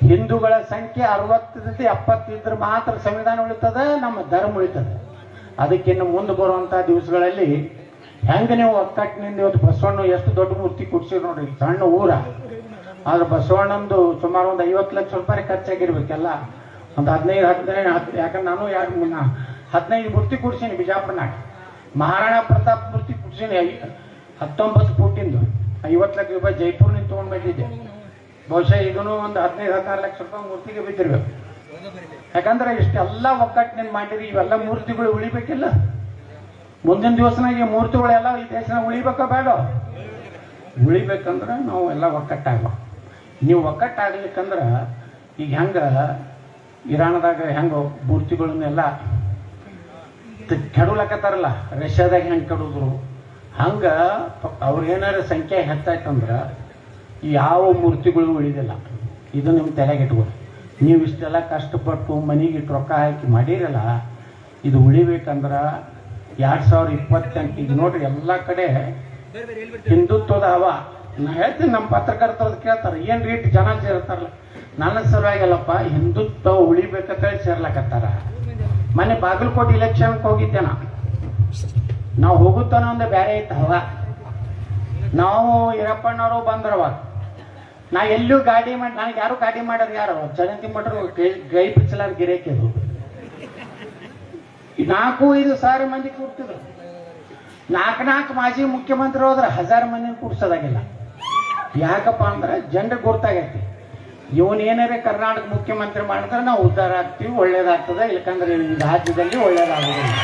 ಹಿಂದೂಗಳ ಸಂಖ್ಯೆ 60ರಿಂದ 70 ಇದ್ರೆ ಮಾತ್ರ ಸಂವಿಧಾನ ಉಳಿತದೆ, ನಮ್ಮ ಧರ್ಮ ಉಳಿತದೆ. ಅದಕ್ಕಿನ್ನು ಮುಂದೆ ಬರುವಂಥ ದಿವಸಗಳಲ್ಲಿ ಹೆಂಗೆ ನೀವು ಒಕ್ಕಟ್ಟಿನಿಂದ ಇವತ್ತು ಬಸವಣ್ಣ ಎಷ್ಟು ದೊಡ್ಡ ಮೂರ್ತಿ ಕೊಡ್ಸಿರಿ ನೋಡ್ರಿ. ಸಣ್ಣ ಊರ ಆದ್ರೆ ಬಸವಣ್ಣಂದು ಸುಮಾರು ಒಂದು 50 ಲಕ್ಷ ರೂಪಾಯಿ ಖರ್ಚಾಗಿರ್ಬೇಕೆಲ್ಲ. ಒಂದು 15 ಯಾಕಂದ್ರೆ ನಾನು 15 ಮೂರ್ತಿ ಕೂಡ್ಸೀನಿ ಬಿಜಾಪುರನಾಗ. ಮಹಾರಾಣಾ ಪ್ರತಾಪ್ ಮೂರ್ತಿ ಕೂಡ್ಸೀನಿ 19 ಫೂಟಿಂದು 50 ಲಕ್ಷ ರೂಪಾಯಿ ಜೈಪುರ್ನಿಂದ ತೊಗೊಂಡು ಬಂದಿದ್ದೆ. ಬಹುಶಃ ಇದನ್ನು ಒಂದು 15-16 ಲಕ್ಷ ರೂಪಾಯಿ ಮೂರ್ತಿಗೆ ಬಿದ್ದಿರ್ಬೇಕು. ಯಾಕಂದ್ರೆ ಇಷ್ಟೆಲ್ಲ ಒಕ್ಕಟ್ಟಿನಿಂದ ಮಾಡಿರಿ, ಇವೆಲ್ಲ ಮೂರ್ತಿಗಳು ಉಳಿಬೇಕಿಲ್ಲ. ಮುಂದಿನ ದಿವಸನಾಗ ಈ ಮೂರ್ತಿಗಳೆಲ್ಲ ಈ ದೇಶನಾಗ ಉಳಿಬೇಕ ಬೇಡ? ಉಳಿಬೇಕಂದ್ರೆ ನಾವು ಎಲ್ಲ ಒಕ್ಕಟ್ಟಾಗ. ನೀವು ಒಕ್ಕಟ್ಟಾಗ್ಲಿಕ್ಕಂದ್ರೆ ಈಗ ಹೆಂಗ ಇರಾನ್ದಾಗ ಹೆಂಗ ಮೂರ್ತಿಗಳನ್ನೆಲ್ಲ ಕೆಡಲಕತ್ತಾರಲ್ಲ, ರಷ್ಯಾದಾಗ ಹೆಂಗೆ ಕೆಡುದ್ರು ಹಂಗ ಅವ್ರು ಏನಾರ ಸಂಖ್ಯೆ ಹೆಚ್ಚಾಯ್ತಂದ್ರೆ ಯಾವ ಮೂರ್ತಿಗಳು ಉಳಿದಿಲ್ಲ. ಇದು ನಿಮ್ಮ ತಲೆಗೆ ಇಟ್ಕೊಳ್ಳಿ. ನೀವು ಇಷ್ಟೆಲ್ಲ ಕಷ್ಟಪಟ್ಟು ಮನೆಗೆ ಇಟ್ಟು ರೊಕ್ಕ ಹಾಕಿ ಮಾಡಿರಲ್ಲ, ಇದು ಉಳಿಬೇಕಂದ್ರೆ 2028 ಈಗ ನೋಡ್ರಿ ಎಲ್ಲ ಕಡೆ ಹಿಂದುತ್ವದ ಹವ. ನಾ ಹೇಳ್ತೀನಿ, ನಮ್ಮ ಪತ್ರಕರ್ತರದ್ದು ಕೇಳ್ತಾರೆ, ಏನು ರೀತಿ ಜನ ಸೇರ್ತಾರಲ್ಲ. ನನ್ನ ಸಲುವಾಗಿಲ್ಲಪ್ಪ, ಹಿಂದುತ್ವ ಉಳಿಬೇಕಂತ ಹೇಳಿ ಸೇರ್ಲಕತ್ತಾರ. ಮೊನ್ನೆ ಬಾಗಲಕೋಟೆ ಇಲೆಕ್ಷನ್ಗೆ ಹೋಗಿದ್ದೆ ನಾವು ಹೋಗುತ್ತಾನ ಒಂದು ಬೇರೆ ಇತ್ತು ಹವ. ನಾವು ಈರಪ್ಪಣ್ಣವರು ಬಂದ್ರವ, ನಾ ಎಲ್ಲೂ ಗಾಡಿ ಮಾಡಿ, ನನಗೆ ಯಾರು ಗಾಡಿ ಮಾಡೋರು ಯಾರು ಜಯಂತಿ ಮಠರು ಗೈ ಬಿಚ್ಚಲಾರ ಗಿರೇಕಿದ್ರು. 4-5 ಸಾವಿರ ಮಂದಿ ಕೂರ್ತಿದ್ರು. 4 ಮಾಜಿ ಮುಖ್ಯಮಂತ್ರಿ ಹೋದ್ರೆ 1000 ಮಂದಿನ ಕೂಡ್ಸೋದಾಗಿಲ್ಲ. ಯಾಕಪ್ಪ ಅಂದ್ರೆ ಜನರಿಗೆ ಗೊತ್ತಾಗೈತಿ, ಇವನ್ ಏನಾರೇ ಕರ್ನಾಟಕ ಮುಖ್ಯಮಂತ್ರಿ ಮಾಡಿದ್ರೆ ನಾವು ಉದ್ಧಾರ ಆಗ್ತೀವಿ, ಒಳ್ಳೇದಾಗ್ತದೆ. ಇಲ್ಲಕಂದ್ರೆ ಈ ರಾಜ್ಯದಲ್ಲಿ ಒಳ್ಳೇದಾಗೋದಿಲ್ಲ.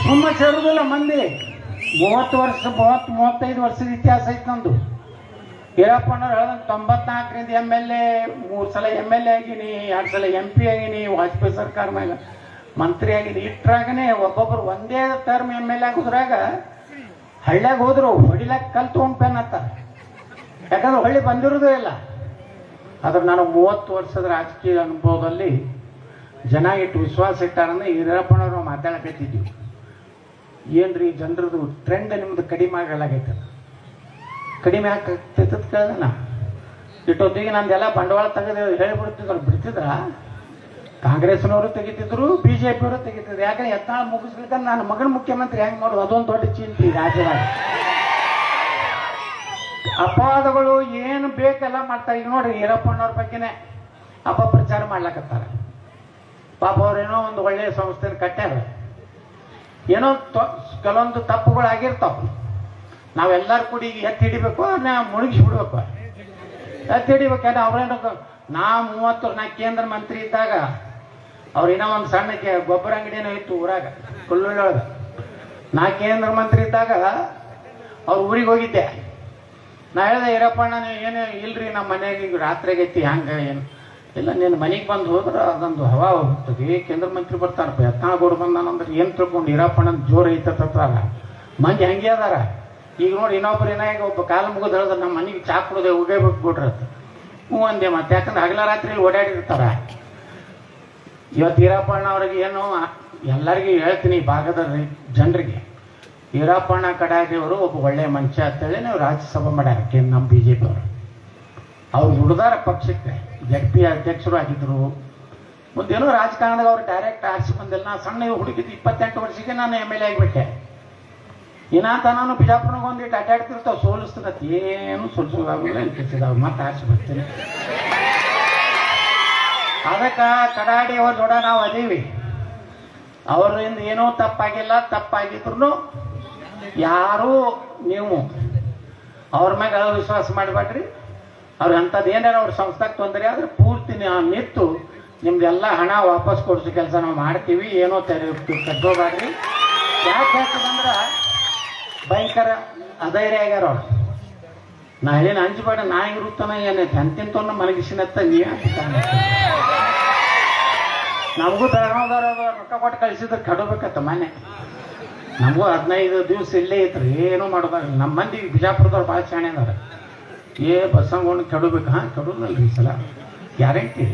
ತುಂಬ ಸೇರುದಿಲ್ಲ ಮಂದಿ. 35 ವರ್ಷದ ಇತಿಹಾಸ ಐತೆ ನಂದು. ಈರಪ್ಪಣ್ಣವ್ರು ಹೇಳ್ದಂಗೆ 94ರಿಂದ MLA, 3 ಸಲ MLA ಆಗೀನಿ, 2 ಸಲ MP ಆಗೀನಿ, ವಾಜಪೇಯಿ ಸರ್ಕಾರ ಮೇಲೆ ಮಂತ್ರಿ ಆಗೀನಿ. ಇಟ್ರಾಗನೆ ಒಬ್ಬೊಬ್ರು ಒಂದೇ ಟರ್ಮ್ MLA ಆಗೋದ್ರಾಗ ಹಳ್ಳ್ಯಾಗ ಹೋದ್ರು ಹೊಡಿಲಾಕ ಕಲ್ ತೊಗೊಂಡು ಪೆನ್ ಹತ್ತಾರ. ಯಾಕಂದ್ರೆ ಹಳ್ಳಿ ಬಂದಿರೋದೇ ಇಲ್ಲ. ಆದ್ರೆ ನಾನು 30 ವರ್ಷದ ರಾಜಕೀಯ ಅನುಭವದಲ್ಲಿ ಜನ ಇಟ್ಟು ವಿಶ್ವಾಸ ಇಟ್ಟಾರಂದ್ರೆ ಈರಪ್ಪಣ್ಣವ್ರು ಮಾತಾಡಕತ್ತಿದ್ವಿ. ಏನ್ರಿ ಜನರದು ಟ್ರೆಂಡ್ ನಿಮ್ದು ಕಡಿಮೆ ಆಗಲಾಗೈತೆ. ಕಡಿಮೆ ಆಗ್ತೈತದ ಕೇಳ್ದನ ಇಟ್ಟೊತ್ತಿಗೆ ನಂದೆಲ್ಲ ಬಂಡವಾಳ ತೆಗೆದು ಹೇಳಿಬಿಡ್ತಿದ್ರು. ಬಿಡ್ತಿದ್ರ ಕಾಂಗ್ರೆಸ್ನವರು ತೆಗಿತಿದ್ರು, BJPಯವರು ತೆಗಿತಿದ್ರು. ಯಾಕಂದ್ರೆ ಯತ್ನಾಳ ಮುಗಿಸ್ಲಿಕ್ಕೆ ನನ್ನ ಮಗನ ಮುಖ್ಯಮಂತ್ರಿ ಹೆಂಗೆ ಮಾಡೋದು, ಅದೊಂದು ದೊಡ್ಡ ಚಿಂತೆ ರಾಜ್ಯದಾಗ. ಅಪವಾದಗಳು ಏನು ಬೇಕೆಲ್ಲ ಮಾಡ್ತಾರೆ. ಈಗ ನೋಡ್ರಿ, ಈರಪ್ಪಣ್ಣವ್ರ ಬಗ್ಗೆನೆ ಅಪಪ್ರಚಾರ ಮಾಡ್ಲಕತ್ತಾರೆ. ಪಾಪ ಅವ್ರೇನೋ ಒಂದು ಒಳ್ಳೆಯ ಸಂಸ್ಥೆನ ಕಟ್ಟ್ಯಾರ. ಏನೋ ಕೆಲವೊಂದು ತಪ್ಪುಗಳಾಗಿರ್ತಾವ. ನಾವೆಲ್ಲರೂ ಕೂಡಿ ಎತ್ತಿ ಹಿಡಿಬೇಕು, ಮುಳುಗಿಸ್ಬಿಡ್ಬೇಕು. ಎತ್ತಿ ಹಿಡಿಬೇಕಾದ್ರೆ ಅವ್ರೇನೋ ನಾ ಕೇಂದ್ರ ಮಂತ್ರಿ ಇದ್ದಾಗ ಅವ್ರೇನೋ ಒಂದು ಸಣ್ಣ ಗೊಬ್ಬರ ಅಂಗಡಿನೋ ಇತ್ತು ಊರಾಗ ಕುಲ್ಲೊಳಗೆ. ನಾ ಕೇಂದ್ರ ಮಂತ್ರಿ ಇದ್ದಾಗ ಅವ್ರ ಊರಿಗೆ ಹೋಗಿದ್ದೆ. ನಾ ಹೇಳಿದೆ, ಈರಪ್ಪಣ್ಣ ಏನು ಇಲ್ರಿ ನಮ್ಮ ಮನೆಗೆ ಈಗ ರಾತ್ರಿಗೈತಿ ಹಂಗೆ ಏನು ಇಲ್ಲ, ನೀನು ಮನೆಗೆ ಬಂದು ಹೋದ್ರೆ ಅದೊಂದು ಹವಾ ಹೋಗ್ತದೆ. ಕೇಂದ್ರ ಮಂತ್ರಿ ಬರ್ತಾರಪ್ಪ, ಯತ್ನಾಳಗೌಡ ಬಂದಾನಂದ್ರೆ ಏನು ತಿಳ್ಕೊಂಡು ಈರಪ್ಪಣ್ಣನ ಜೋರು ಐತತ್ತಾರ ಮಂದಿ ಹಂಗೆ ಅದಾರ. ಈಗ ನೋಡಿ, ಇನ್ನೊಬ್ರು ಏನಾಗ ಒಬ್ಬ ಕಾಲು ಮುಗಿದು ಹೇಳಿದ್ರೆ ನಮ್ಮ ಮನೆಗೆ ಚಾ ಕುಡೋದೆ ಹೋಗೇಬೇಕು ಬಿಡ್ರಿ ಅಂತ. ಹ್ಞೂ ಅಂದೆ. ಮತ್ತೆ ಯಾಕಂದ್ರೆ ಹಗಲ ರಾತ್ರಿ ಓಡಾಡಿರ್ತಾರ. ಇವತ್ತು ಈರಪ್ಪಣ್ಣ ಅವ್ರಿಗೆ ಏನು ಎಲ್ಲರಿಗೂ ಹೇಳ್ತೀನಿ, ಈ ಭಾಗದ ಜನರಿಗೆ, ಈರಪ್ಪಣ್ಣ ಕಡಾಡಿಯವರು ಒಬ್ಬ ಒಳ್ಳೆಯ ಮನುಷ್ಯ ಅಂತೇಳಿ ನಾವು ರಾಜ್ಯಸಭೆ ಮಾಡ್ಯಾರ ನಮ್ಮ BJP ಅವರು. ಅವ್ರು ದುಡ್ದಾರ ಪಕ್ಷಕ್ಕೆ, ZP ಅಧ್ಯಕ್ಷರು ಆಗಿದ್ರು. ಮುಂದೇನೋ ರಾಜಕಾರಣದಾಗ ಅವ್ರು ಡೈರೆಕ್ಟ್ ಆರಿಸಿ ಬಂದಿಲ್ಲ. ನಾ ಸಣ್ಣ ಹುಡುಗಿದ್ದು 28 ವರ್ಷಕ್ಕೆ ನಾನು MLA ಆಗಿಬಿಟ್ಟೆ. ಇನ್ನಾತ ನಾನು ಬಿಜಾಪುರನಾಗ ಒಂದಿಟ್ಟು ಅಡ್ಡಾಡ್ತಿರ್ತಾವೆ, ಸೋಲಿಸ್ತದತ್ ಏನು ಸೋಲಿಸೋದಾಗಲ್ಲ ಅನ್ಕಿಸಿದಾವ, ಮತ್ತೆ ಆರಿಸಿ ಬರ್ತೀನಿ. ಅದಕ್ಕೆ ಕಡಾಡಿ ಅವ್ರ ಜೋಡ ನಾವು ಅದೀವಿ. ಅವರಿಂದ ಏನೋ ತಪ್ಪಾಗಿಲ್ಲ. ತಪ್ಪಾಗಿದ್ರು ಯಾರೂ ನೀವು ಅವ್ರ ಮ್ಯಾಗ ವಿಶ್ವಾಸ ಮಾಡಬೇಡ್ರಿ. ಅವ್ರು ಅಂಥದ್ದು ಏನಾರ ಅವ್ರ ಸಂಸ್ಥೆಗೆ ತೊಂದರೆ ಆದ್ರೆ ಪೂರ್ತಿ ನಿಂತು ನಿಮ್ದೆಲ್ಲ ಹಣ ವಾಪಸ್ ಕೊಡಿಸೋ ಕೆಲಸ ನಾವು ಮಾಡ್ತೀವಿ. ಏನೋ ಕಟ್ಟೋದಾಗ್ರಿ. ಯಾಕೆ ಹೇಳ್ತದಂದ್ರೆ ಭಯಂಕರ ಅಧೈರ್ಯ ಆಗ್ಯಾರ ಅವ್ರು. ನಾ ಹೇಳೇನು ಅಂಜಬೇಡ, ನಾ ಇರುತ್ತಾನ ಏನೈತೆ ಅಂತಿಂತವನ್ನ ಮಲಗಿಸಿನತ್ತ ನೀ ನಮಗೂ ಬೆಳಗಾವ್ದವ್ರು ರೊಕ್ಕ ಕೊಟ್ಟು ಕಳಿಸಿದ್ರೆ ಕಡಬೇಕತ್ತ. ಮನೆ ನಮಗೂ 15 ದಿವಸ ಇಲ್ಲೇ ಐತ್ರಿ, ಏನೂ ಮಾಡೋದಾಗಲ್ಲ. ನಮ್ಮ ಮಂದಿ ಬಿಜಾಪುರದವ್ರು ಭಾಳ ಶಾಣೆ ಅದಾರ. ಬಸ್ಸಂಗೊಂಡು ಕೆಡಬೇಕು. ಕೆಡೋದಲ್ರಿ ಈ ಸಲ ಗ್ಯಾರಂಟಿ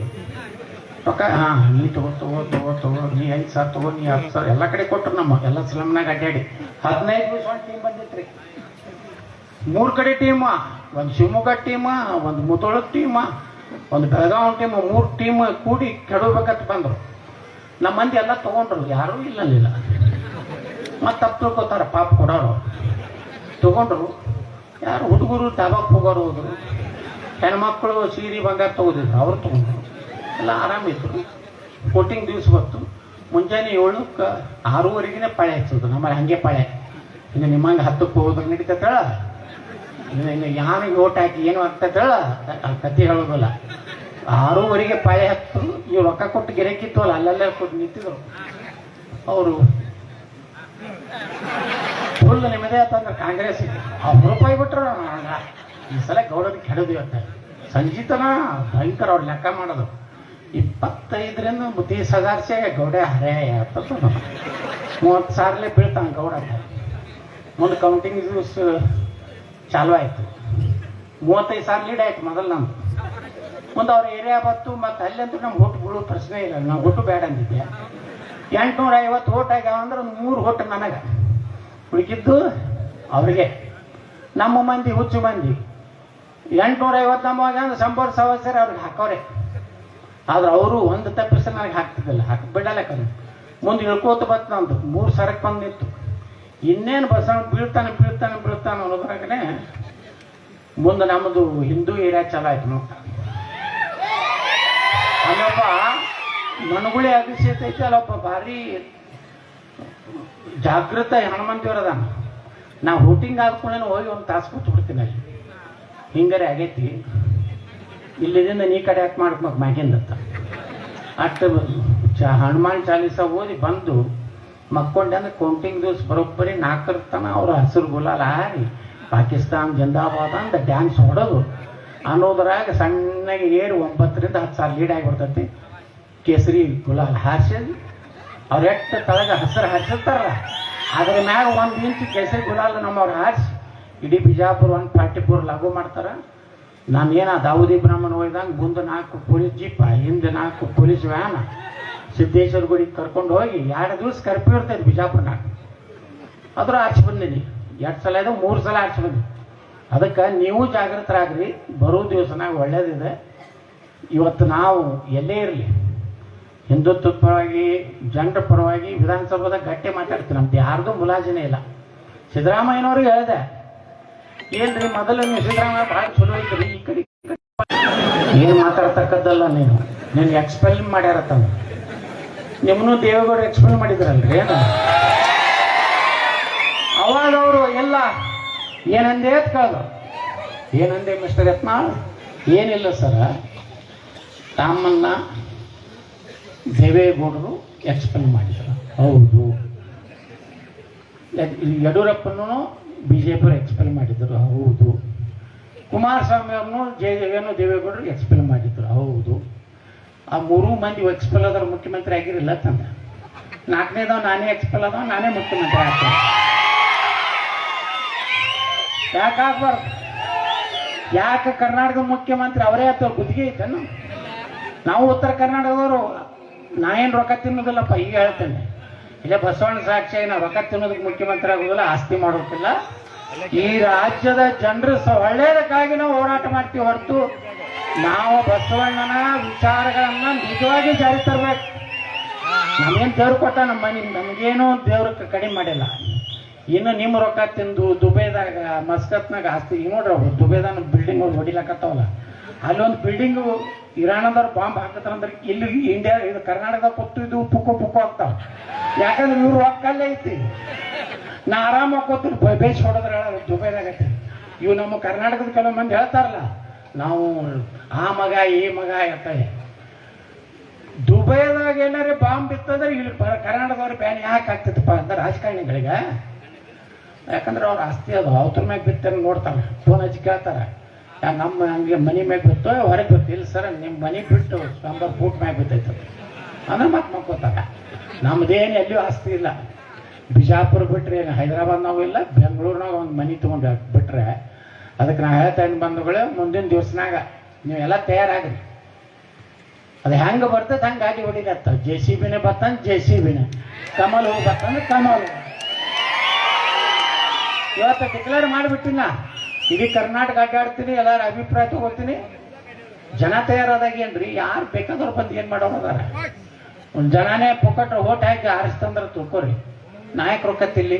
ರೊಕ್ಕ. ನೀ ತಗೋ ನೀ 5 ಸಾವಿರ ತಗೋ, ನೀ 10 ಸಾವಿರ ಎಲ್ಲ ಕಡೆ ಕೊಟ್ಟರು. ನಮ್ಮ ಎಲ್ಲ ಸ್ಲಮ್ನಾಗ ಅಡ್ಡಾಡಿ 15 ದಿವಸ ಒಂದು ಟೀಮ್ ಬಂದಿತ್ರಿ. 3 ಕಡೆ ಟೀಮ, ಒಂದು ಶಿವಮೊಗ್ಗ ಟೀಮ, ಒಂದು ಮುತೋಳದ ಟೀಮ, ಒಂದು ಬೆಳಗಾವಿ ಟೀಮ್, 3 ಟೀಮ್ ಕೂಡಿ ಕೆಡಬೇಕಂತ ಬಂದರು. ನಮ್ಮ ಮಂದಿ ಎಲ್ಲ ತೊಗೊಂಡ್ರು, ಯಾರೂ ಇಲ್ಲಲ್ಲಿಲ್ಲ. ಮತ್ತು ತಪ್ಪು ತಿಳ್ಕೊತಾರೆ ಪಾಪ ಕೊಡೋರು. ತೊಗೊಂಡ್ರು. ಯಾರು ಹುಡುಗರು ತಾಬಾಕ್ ಹೋಗೋರು ಹೋದ್ರು, ಹೆಣ್ಮಕ್ಳು ಸೀರೆ ಬಂಗಾರ ತಗೋದಿದ್ರು, ಅವ್ರು ತಗೊಂಡ್ರು, ಎಲ್ಲ ಆರಾಮಿದ್ರು. ವೋಟಿಂಗ್ ದಿವಸ ಬಂತು, ಮುಂಜಾನೆ 7ಕ್ಕೆ 6:30ಗೆ ಪಾಳೆ ಹಚ್ಚೋದು. ನಮ್ಮಲ್ಲಿ ಹಂಗೆ ಪಾಳೆ. ಇನ್ನು ನಿಮ್ಮಂಗೆ 10ಕ್ಕೆ ಹೋಗೋದ್ರ ನಡೀತೇಳ, ಇನ್ನು ಯಾನಿಗೆ ಓಟ್ ಹಾಕಿ ಏನು ಆಗ್ತೇಳ ಕತೆ ಹೇಳೋದಿಲ್ಲ. 6:30ಗೆ ಪಾಳೆ ಹತ್ತು. ಇವ್ರು ರೊಕ್ಕ ಕೊಟ್ಟು ಗಿರಕಿತ್ತು ಅಲ್ಲ, ಅಲ್ಲೆಲ್ಲ ಕೊಟ್ಟು ನಿಂತಿದ್ರು. ಅವರು ಫುಲ್ ನಿಮ್ಮದೇ ಆತಂದ್ರೆ ಕಾಂಗ್ರೆಸ್ ರೂಪಾಯಿ ಬಿಟ್ರು. ಈ ಸಲ ಗೌಡರಿಗೆ ಕೆಡೋದು ಇವತ್ತ ಸಂಜೀತನ ಭಯಂಕರ ಅವ್ರು ಲೆಕ್ಕ ಮಾಡೋದು. 25ರಿಂದ 30,000 ಗೌಡ ಹರೇ 30,000 ಬೀಳ್ತಾನೆ ಗೌಡ. ಮುಂದೆ ಕೌಂಟಿಂಗ್ ದಿವಸ ಚಾಲು ಆಯ್ತು. 35,000 ಲೀಡ್ ಆಯ್ತು ಮೊದಲು ನಮ್ದು. ಮುಂದೆ ಅವ್ರ ಏರಿಯಾ ಬತ್ತು. ಮತ್ತು ಅಲ್ಲಂತೂ ನಮ್ಗೆ ಓಟ್ ಬೀಳೋ ಪ್ರಶ್ನೆ ಇಲ್ಲ. ನಾವು ಓಟು ಬೇಡ ಅಂದಿದ್ದೆ. 850 ಓಟ್ ಆಗ್ಯಾವ ಅಂದ್ರೆ 3 ಓಟ್ ನನಗೆ, ಉಳಿಕಿದ್ದು ಅವ್ರಿಗೆ. ನಮ್ಮ ಮಂದಿ ಹುಚ್ಚು ಮಂದಿ 850 ನಮ್ಮವಾಗ ಅಂದ್ರೆ 100,000 ಅವ್ರಿಗೆ ಹಾಕೋರೆ. ಆದ್ರೆ ಅವರು ಒಂದು ತಪ್ಪಿಸಿ ನನಗೆ ಹಾಕ್ತಿದ್ದಿಲ್ಲ, ಬಿಡಲ್ಲ ಕಣ್ಣು. ಮುಂದೆ ಇಳ್ಕೋತ ಬತ್ತು ನಂದು 3 ಸರಕ್ಕೆ ಬಂದು ನಿಂತು. ಇನ್ನೇನು ಬಸವಣ್ಣ ಬೀಳ್ತಾನೆ ಬೀಳ್ತಾನೆ ಬೀಳ್ತಾನೆ ಅನ್ನೋದ್ರಾಗನೆ ಮುಂದೆ ನಮ್ಮದು ಹಿಂದೂ ಏರಿಯಾ ಚಲೋ ಆಯ್ತು. ನೋಡ್ತಾ ಅಲ್ಲೊಬ್ಬ ಮನಗುಳಿ ಅಭಿಷೇಕ ಐತಿ, ಅಲ್ಲೊಬ್ಬ ಭಾರಿ ಜಾಗೃತ ಹನುಮಂತಿಯವರದಾನ. ನಾ ವೋಟಿಂಗ್ ಆದ್ಕೊಳ್ಳೇನು ಹೋಗಿ ಒಂದು ತಾಸು ಕೂತು ಬಿಡ್ತೀನಿ ಅಲ್ಲಿ. ಹಿಂಗಾರೆ ಆಗೈತಿ, ಇಲ್ಲಿದಿಂದ ನೀ ಕಡೆ ಯಾಕೆ ಮಾಡ್ಬೇಕು ಮ್ಯಾಗಿಂದತ್ತ. ಅಷ್ಟು ಹನುಮಾನ್ ಚಾಲೀಸ ಓದಿ ಬಂದು ಮಕ್ಕೊಂಡೆ ಅಂದ್ರೆ ಕೌಂಟಿಂಗ್ ದಿವಸ ಬರೋಬ್ಬರಿ 4 ತನ ಅವ್ರ ಹಸಿರು ಗುಲಾಲ್ ಹಾರಿ ಪಾಕಿಸ್ತಾನ್ ಜಿಂದಾಬಾದ್ ಅಂತ ಡ್ಯಾನ್ಸ್ ಹೊಡೋದು ಅನ್ನೋದ್ರಾಗ ಸಣ್ಣಗೆ ಏರು 9ರಿಂದ 10,000 ಲೀಡ್ ಆಗಿಬಿಡ್ತೈತಿ. ಕೇಸರಿ ಗುಲಾಲ್ ಹಾರಿಸಿದ್ ಅವ್ರು ಎಷ್ಟು ತಳಗ ಹಸಿರು ಹಾರಿಸಿರ್ತಾರಲ್ಲ, ಅದ್ರ ಮ್ಯಾಗ 1 ಇಂಚ್ ಕೇಸರಿ ಗುಲಾಲ್ ನಮ್ಮವ್ರು ಹಾರಿಸಿ ಇಡೀ ಬಿಜಾಪುರ 144 ಲಾಗು ಮಾಡ್ತಾರೆ. ನಾನು ಏನ ದಾವೂದಿ ಬ್ರಾಹ್ಮಣ ಹೋಯ್ದಂಗೆ ಮುಂದೆ 4 ಪೊಲೀಸ್ ಜೀಪ, ಹಿಂದೆ 4 ಪೊಲೀಸ್ ವ್ಯಾನ ಸಿದ್ದೇಶ್ವರ ಗುಡಿಗೆ ಕರ್ಕೊಂಡು ಹೋಗಿ 2 ದಿವಸ ಕರ್ಫ್ಯೂ ಇರ್ತೈತೆ ಬಿಜಾಪುರನಾಗ. ಅದ್ರ ಆಚೆ ಬಂದೀನಿ. 2 ಸಲ ಇದೆ, 3 ಸಲ ಆಚೆ ಬಂದಿ. ಅದಕ್ಕೆ ನೀವು ಜಾಗೃತರಾಗ್ರಿ. ಬರೋ ದಿವಸನಾಗ ಒಳ್ಳೇದಿದೆ. ಇವತ್ತು ನಾವು ಎಲ್ಲೇ ಇರಲಿ ಹಿಂದುತ್ವದ ಪರವಾಗಿ ಜನರ ಪರವಾಗಿ ವಿಧಾನಸಭಾದಾಗ ಗಟ್ಟಿ ಮಾತಾಡ್ತೀವಿ. ನಮ್ದು ಯಾರ್ದು ಮುಲಾಜಿನೇ ಇಲ್ಲ. ಸಿದ್ದರಾಮಯ್ಯನವ್ರಿಗೆ ಹೇಳಿದೆ, ಏನ್ರಿ ಮೊದಲು ನೀವು ಸಿದ್ದರಾಮಯ್ಯ ಭಾಳ ಚಲೋ ಐತ್ರಿ, ಈ ಕಡೆ ಏನು ಮಾತಾಡ್ತಕ್ಕದ್ದಲ್ಲ, ನೀನು ಎಕ್ಸ್ಪೆಲ್ ಮಾಡ್ಯಾರತ್ತ. ನಿಮ್ಮನ್ನು ದೇವೇಗೌಡರು ಎಕ್ಸ್ಪೆಲ್ ಮಾಡಿದ್ರಲ್ರಿ. ಏನು ಅವಾಗ ಅವರು ಎಲ್ಲ ಏನಂದೇ ಅಂತ ಕೇಳಿದ್ರು. ಏನಂದೆ ಮಿಸ್ಟರ್ ಯತ್ನಾಳ್? ಏನಿಲ್ಲ ಸರ, ತಮ್ಮನ್ನ ದೇವೇಗೌಡರು ಎಕ್ಸ್ಪೆಲ್ ಮಾಡಿದ್ರು. ಹೌದು. ಯಡಿಯೂರಪ್ಪನೂ BJP ಎಕ್ಸ್ಪೆಲ್ ಮಾಡಿದ್ರು. ಹೌದು. ಕುಮಾರಸ್ವಾಮಿ ಅವ್ರನ್ನು ಏನು ದೇವೇಗೌಡರು ಎಕ್ಸ್ಪೆಲ್ ಮಾಡಿದ್ರು. ಹೌದು. ಆ 3 ಮಂದಿ ಎಕ್ಸ್ಪೆಲ್ ಆದ್ರೆ ಮುಖ್ಯಮಂತ್ರಿ ಆಗಿರಲಿಲ್ಲ ತಂದ. 4ನೇದವ ನಾನೇ ಎಕ್ಸ್ಪೆಲ್ ಆದವ, ನಾನೇ ಮುಖ್ಯಮಂತ್ರಿ ಆಗ್ತೇನೆ. ಯಾಕೆ ಆಗ್ಬಾರ್ದು? ಯಾಕೆ ಕರ್ನಾಟಕದ ಮುಖ್ಯಮಂತ್ರಿ ಅವರೇ ಆಗ್ತವ್ರು? ಗುತ್ತಿಗೆ ಐತೇನು? ನಾವು ಉತ್ತರ ಕರ್ನಾಟಕದವರು ನಾ ಏನು ರೊಕ್ಕ ತಿನ್ನೋದಿಲ್ಲಪ್ಪ. ಈಗ ಹೇಳ್ತೇನೆ, ಇಲ್ಲೇ ಬಸವಣ್ಣ ಸಾಕ್ಷಿಯಾಗಿ ನಾವು ರೊಕ್ಕ ತಿನ್ನೋದಕ್ಕೆ ಮುಖ್ಯಮಂತ್ರಿ ಆಗೋದಿಲ್ಲ, ಆಸ್ತಿ ಮಾಡೋಕ್ಕಿಲ್ಲ. ಈ ರಾಜ್ಯದ ಜನರು ಒಳ್ಳೇದಕ್ಕಾಗಿ ನಾವು ಹೋರಾಟ ಮಾಡ್ತೀವಿ ಹೊರತು ನಾವು ಬಸವಣ್ಣನ ವಿಚಾರಗಳನ್ನ ನಿಜವಾಗಿ ಜಾರಿ ತರಬೇಕು. ನಮಗೇನು ದೇವ್ರು ಕೊಟ್ಟ ನಮ್ಮ ಮನೆ, ನಮಗೇನು ದೇವ್ರ ಕಡಿಮೆ ಮಾಡಿಲ್ಲ. ಇನ್ನು ನಿಮ್ಮ ರೊಕ್ಕ ತಿಂದು ದುಬೈದಾಗ ಮಸ್ಕತ್ನಾಗ ಆಸ್ತಿ. ಈಗ ನೋಡ್ರಿ, ದುಬೈದಾಗ ಬಿಲ್ಡಿಂಗ್ ಹೊಡಿಲಕತ್ತಾವಲ್ಲ, ಅಲ್ಲೊಂದು ಬಿಲ್ಡಿಂಗು ಇರಾನದವ್ರು ಬಾಂಬ್ ಹಾಕತ್ತಾರಂದ್ರೆ ಇಲ್ಲಿ ಇಂಡಿಯಾ ಇದು ಕರ್ನಾಟಕದಾಗ ಕೊಟ್ಟು ಇದು ಪುಕ್ಕು ಆಗ್ತಾವ. ಯಾಕಂದ್ರೆ ಇವ್ರು ರೊಕ್ಕಲ್ಲೇ ಐತಿ. ನಾ ಆರಾಮ ಹಾಕೋತೀನಿ, ಬೇಸ್ ಹೊಡೋದ್ರ ದುಬೈದಾಗೈತಿ. ಇವು ನಮ್ಮ ಕರ್ನಾಟಕದ ಕೆಲವು ಮಂದಿ ಹೇಳ್ತಾರಲ್ಲ, ನಾವು ಆ ಮಗ ಈ ಮಗ ಇರ್ತಾರೆ. ದುಬೈದಾಗ ಏನಾರೇ ಬಾಂಬ್ ಬಿತ್ತಂದ್ರೆ ಇಲ್ಲಿ ಕರ್ನಾಟಕದವ್ರ ಬ್ಯಾನ್ ಯಾಕೆ ಆಗ್ತೈತಪ್ಪ ಅಂತ ರಾಜಕಾರಣಿಗಳಿಗೆ. ಯಾಕಂದ್ರೆ ಅವ್ರ ಆಸ್ತಿ ಅದು ಅವ್ರ ಮ್ಯಾಗ ಬಿತ್ತ ನೋಡ್ತಾರೆ, ಫೋನ್ ಹಚ್ಚಿ ಕೇಳ್ತಾರೆ, ನಮ್ಮ ಹಂಗೆ ಮನೆ ಮ್ಯಾಗ ಬಿತ್ತೋ ಹೊರಗೆ ಬಿತ್ತು. ಇಲ್ಲ ಸರ್, ನಿಮ್ಮ ಮನೆ ಬಿಟ್ಟು 100 ಫೂಟ್ ಮ್ಯಾಗ ಬಿತ್ತೈತೆ ಅಂದ್ರೆ ಮತ್ತೆ ಮಕ್ಕೋತಾರೆ. ನಮ್ದೇನು ಎಲ್ಲಿಯೂ ಆಸ್ತಿ ಇಲ್ಲ. ಬಿಜಾಪುರ ಬಿಟ್ರೆ ಏನು ಹೈದರಾಬಾದ್ನಾಗೂ ಇಲ್ಲ, ಬೆಂಗಳೂರಿನಾಗ ಒಂದು ಮನೆ ತೊಗೊಂಡು ಬಿಟ್ರೆ. ಅದಕ್ಕೆ ನಾ ಹೇಳ್ತಾ ಇನ್ನು ಬಂಧುಗಳೇ, ಮುಂದಿನ ದಿವಸನಾಗ ನೀವೆಲ್ಲ ತಯಾರಾಗ್ರಿ. ಅದು ಹೆಂಗೆ ಬರ್ತದೆ ಹಂಗೆ ಗಾಡಿ ಹೊಡಿಲತ್ತ. JCBನೇ ಬರ್ತಂದ್ರೆ JCBನೇ, ಕಮಲ್ ಹೋಗಿ ಬರ್ತಂದ್ರೆ ಕಮಲ್. ಇವತ್ತು ಡಿಕ್ಲೇರ್ ಮಾಡಿಬಿಟ್ಟಿನ, ಇಡೀ ಕರ್ನಾಟಕ ಅಡ್ಡಾಡ್ತೀನಿ, ಎಲ್ಲರ ಅಭಿಪ್ರಾಯ ತಗೋತೀನಿ. ಜನ ತಯಾರಾದಾಗೇನ್ರಿ, ಯಾರು ಬೇಕಾದವ್ರು ಬಂದು ಏನು ಮಾಡೋದಾರ. ಒಂದು ಜನನೇ ಪೊಕ್ಕಟ್ರು ಓಟ್ ಹಾಕಿ ಆರಿಸ್ತಂದ್ರೆ ತಿಳ್ಕೊರಿ, ನಾಯಕ ರೊಕ್ಕತ್ತಿಲ್ಲಿ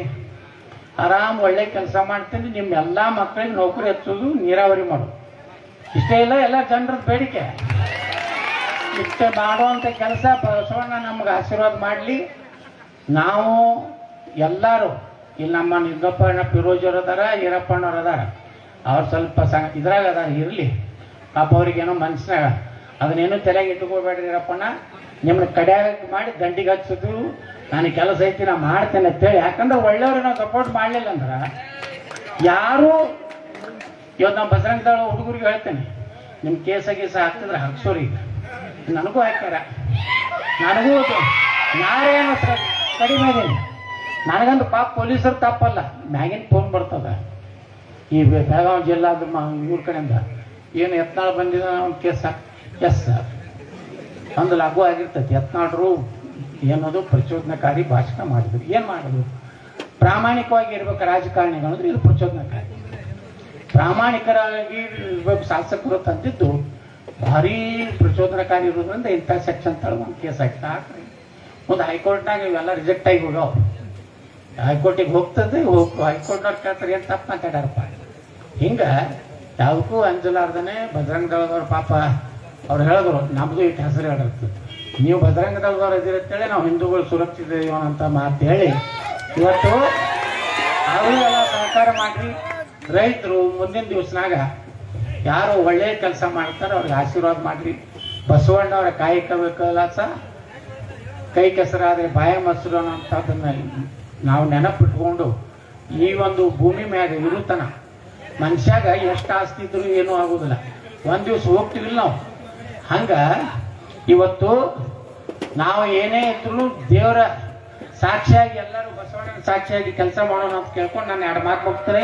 ಆರಾಮ್ ಒಳ್ಳೆ ಕೆಲಸ ಮಾಡ್ತೀನಿ, ನಿಮ್ಮೆಲ್ಲ ಮಕ್ಕಳಿಗೆ ನೌಕರಿ ಹಚ್ಚೋದು, ನೀರಾವರಿ ಮಾಡೋದು, ಇಷ್ಟೇ ಇಲ್ಲ ಎಲ್ಲ ಜನರ ಬೇಡಿಕೆ. ಇಷ್ಟೇ ಮಾಡುವಂಥ ಕೆಲಸ ಬಸವಣ್ಣ ನಮ್ಗೆ ಆಶೀರ್ವಾದ ಮಾಡಲಿ. ನಾವು ಎಲ್ಲರೂ ಇಲ್ಲಿ ನಮ್ಮ ನಿಂಗಪ್ಪಣ್ಣ ಪಿರೋಜರು ಅದಾರ, ಈರಪ್ಪಣ್ಣವ್ರು ಅದಾರ, ಅವ್ರು ಸ್ವಲ್ಪ ಇದ್ರಾಗ ಅದಾರ, ಇರಲಿ ಪಾಪ ಅವ್ರಿಗೇನೋ ಮನ್ಸಿನಾಗ ಅದನ್ನೇನು ತಲೆಗೆ ಇಟ್ಕೋಬೇಡ್ರಿ ಈರಪ್ಪಣ್ಣ, ನಿಮ್ಮನ್ನ ಕಡ್ಯಾಗ ಮಾಡಿ ದಂಡಿಗೆ ಹಚ್ಚೋದು ನನಗೆ ಕೆಲಸ ಐತಿ ನಾ ಮಾಡ್ತೇನೆ ಅಂತೇಳಿ. ಯಾಕಂದ್ರೆ ಒಳ್ಳೆಯವ್ರಿಗೆ ನಾವು ಸಪೋರ್ಟ್ ಮಾಡಲಿಲ್ಲ ಅಂದ್ರೆ ಯಾರು ಇವತ್ತು ನಾವು ಬಸರಂಗ ದಳ ಹುಡುಗರಿಗೆ ಹೇಳ್ತೇನೆ, ನಿಮ್ಮ ಕೇಸ ಹಾಕ್ತಿದ್ರೆ ಹಾಕ್ಸೋರಿ, ನನಗೂ ಹಾಕ್ಯಾರ, ನನಗೂ ನಾರೇನು ಕಡಿಮೆ ಇದೀನಿ, ನನಗಂದು ಪಾಪ ಪೊಲೀಸರು ತಪ್ಪಲ್ಲ, ಮ್ಯಾಗಿನ ಫೋನ್ ಬರ್ತದ ಈ ಬೆಳಗಾವಿ ಜಿಲ್ಲಾದ ಇವ್ರ ಕಡೆಯಿಂದ ಏನು ಯತ್ನಾಳ್ ಬಂದಿದ ಒಂದು ಕೇಸ್ ಎಸ್ ಸರ್ ಒಂದು ಲಘು ಆಗಿರ್ತೈತಿ. ಯತ್ನಾಳರು ಏನದು ಪ್ರಚೋದನಕಾರಿ ಭಾಷಣ ಮಾಡಿದ್ರು, ಏನು ಮಾಡೋದು, ಪ್ರಾಮಾಣಿಕವಾಗಿ ಇರ್ಬೇಕು ರಾಜಕಾರಣಿಗಳು ಅಂದ್ರೆ ಇದು ಪ್ರಚೋದನಕಾರಿ, ಪ್ರಾಮಾಣಿಕರಾಗಿ ಇರ್ಬೇಕು ಶಾಸಕರು ತಂದಿದ್ದು ಭಾರಿ ಪ್ರಚೋದನಕಾರಿ ಇರೋದ್ರಿಂದ ಇಂಥ ಸೆಕ್ಷನ್ ತಳ ಒಂದು ಕೇಸ್ ಹಾಕ್ರಿ. ಒಂದು ಹೈಕೋರ್ಟ್ನಾಗ ಇವೆಲ್ಲ ರಿಜೆಕ್ಟ್ ಆಗಿ ಹೋಗೋ, ಹೈಕೋರ್ಟಿಗೆ ಹೋಗ್ತದೆ, ಹೈಕೋರ್ಟ್ನವ್ರು ಕೇಳ್ತಾರೆ ಏನು ತಪ್ಪು ಮಾತಾಡ್ಯಾರಪ್ಪ. ಹಿಂಗೆ ಯಾವುದಕ್ಕೂ ಅಂಜಲಾರ್ದನೆ ಬಜರಂಗ ದಳದವ್ರು ಪಾಪ ಅವ್ರು ಹೇಳಿದ್ರು ನಮ್ಮದು ಇಟ್ಟು ಹೆಸರು ಹೇಳಿರ್ತದೆ, ನೀವು ಬಜರಂಗ ದಳದವ್ರು ಇದಿರತ್ತೇಳಿ ನಾವು ಹಿಂದೂಗಳು ಸುರಕ್ಷಿತ ಅಂತ ಮಾತು ಹೇಳಿ ಇವತ್ತು ಅವರಿಗೆಲ್ಲ ಸಹಕಾರ ಮಾಡಿರಿ. ರೈತರು ಮುಂದಿನ ದಿವಸನಾಗ ಯಾರು ಒಳ್ಳೆಯ ಕೆಲಸ ಮಾಡ್ತಾರೆ ಅವ್ರಿಗೆ ಆಶೀರ್ವಾದ ಮಾಡಿರಿ. ಬಸವಣ್ಣವರ ಕಾಯಕ ವಿಕಾಸ ಕೈ ಕೆಸರಾದರೆ ಬಾಯ ಮೊಸರು ಅನ್ನೋಂಥದ್ದನ್ನ ನಾವು ನೆನಪಿಟ್ಕೊಂಡು ಈ ಒಂದು ಭೂಮಿ ಮ್ಯಾಗ ಇರುತ್ತನ ಮನುಷ್ಯಾಗ ಎಷ್ಟು ಆಸ್ತಿ ಇದ್ರು ಏನೂ ಆಗೋದಿಲ್ಲ, ಒಂದು ದಿವಸ ಹೋಗ್ತೀವಿಲ್ಲ ನಾವು. ಹಂಗೆ ಇವತ್ತು ನಾವು ಏನೇ ಇದ್ರು ದೇವರ ಸಾಕ್ಷಿಯಾಗಿ ಎಲ್ಲರೂ ಬಸವಣ್ಣನ ಸಾಕ್ಷಿಯಾಗಿ ಕೆಲಸ ಮಾಡೋಣ ಅಂತ ಕೇಳ್ಕೊಂಡು ನಾನು 2 ಮಾತು ಹೋಗ್ತೇನೆ.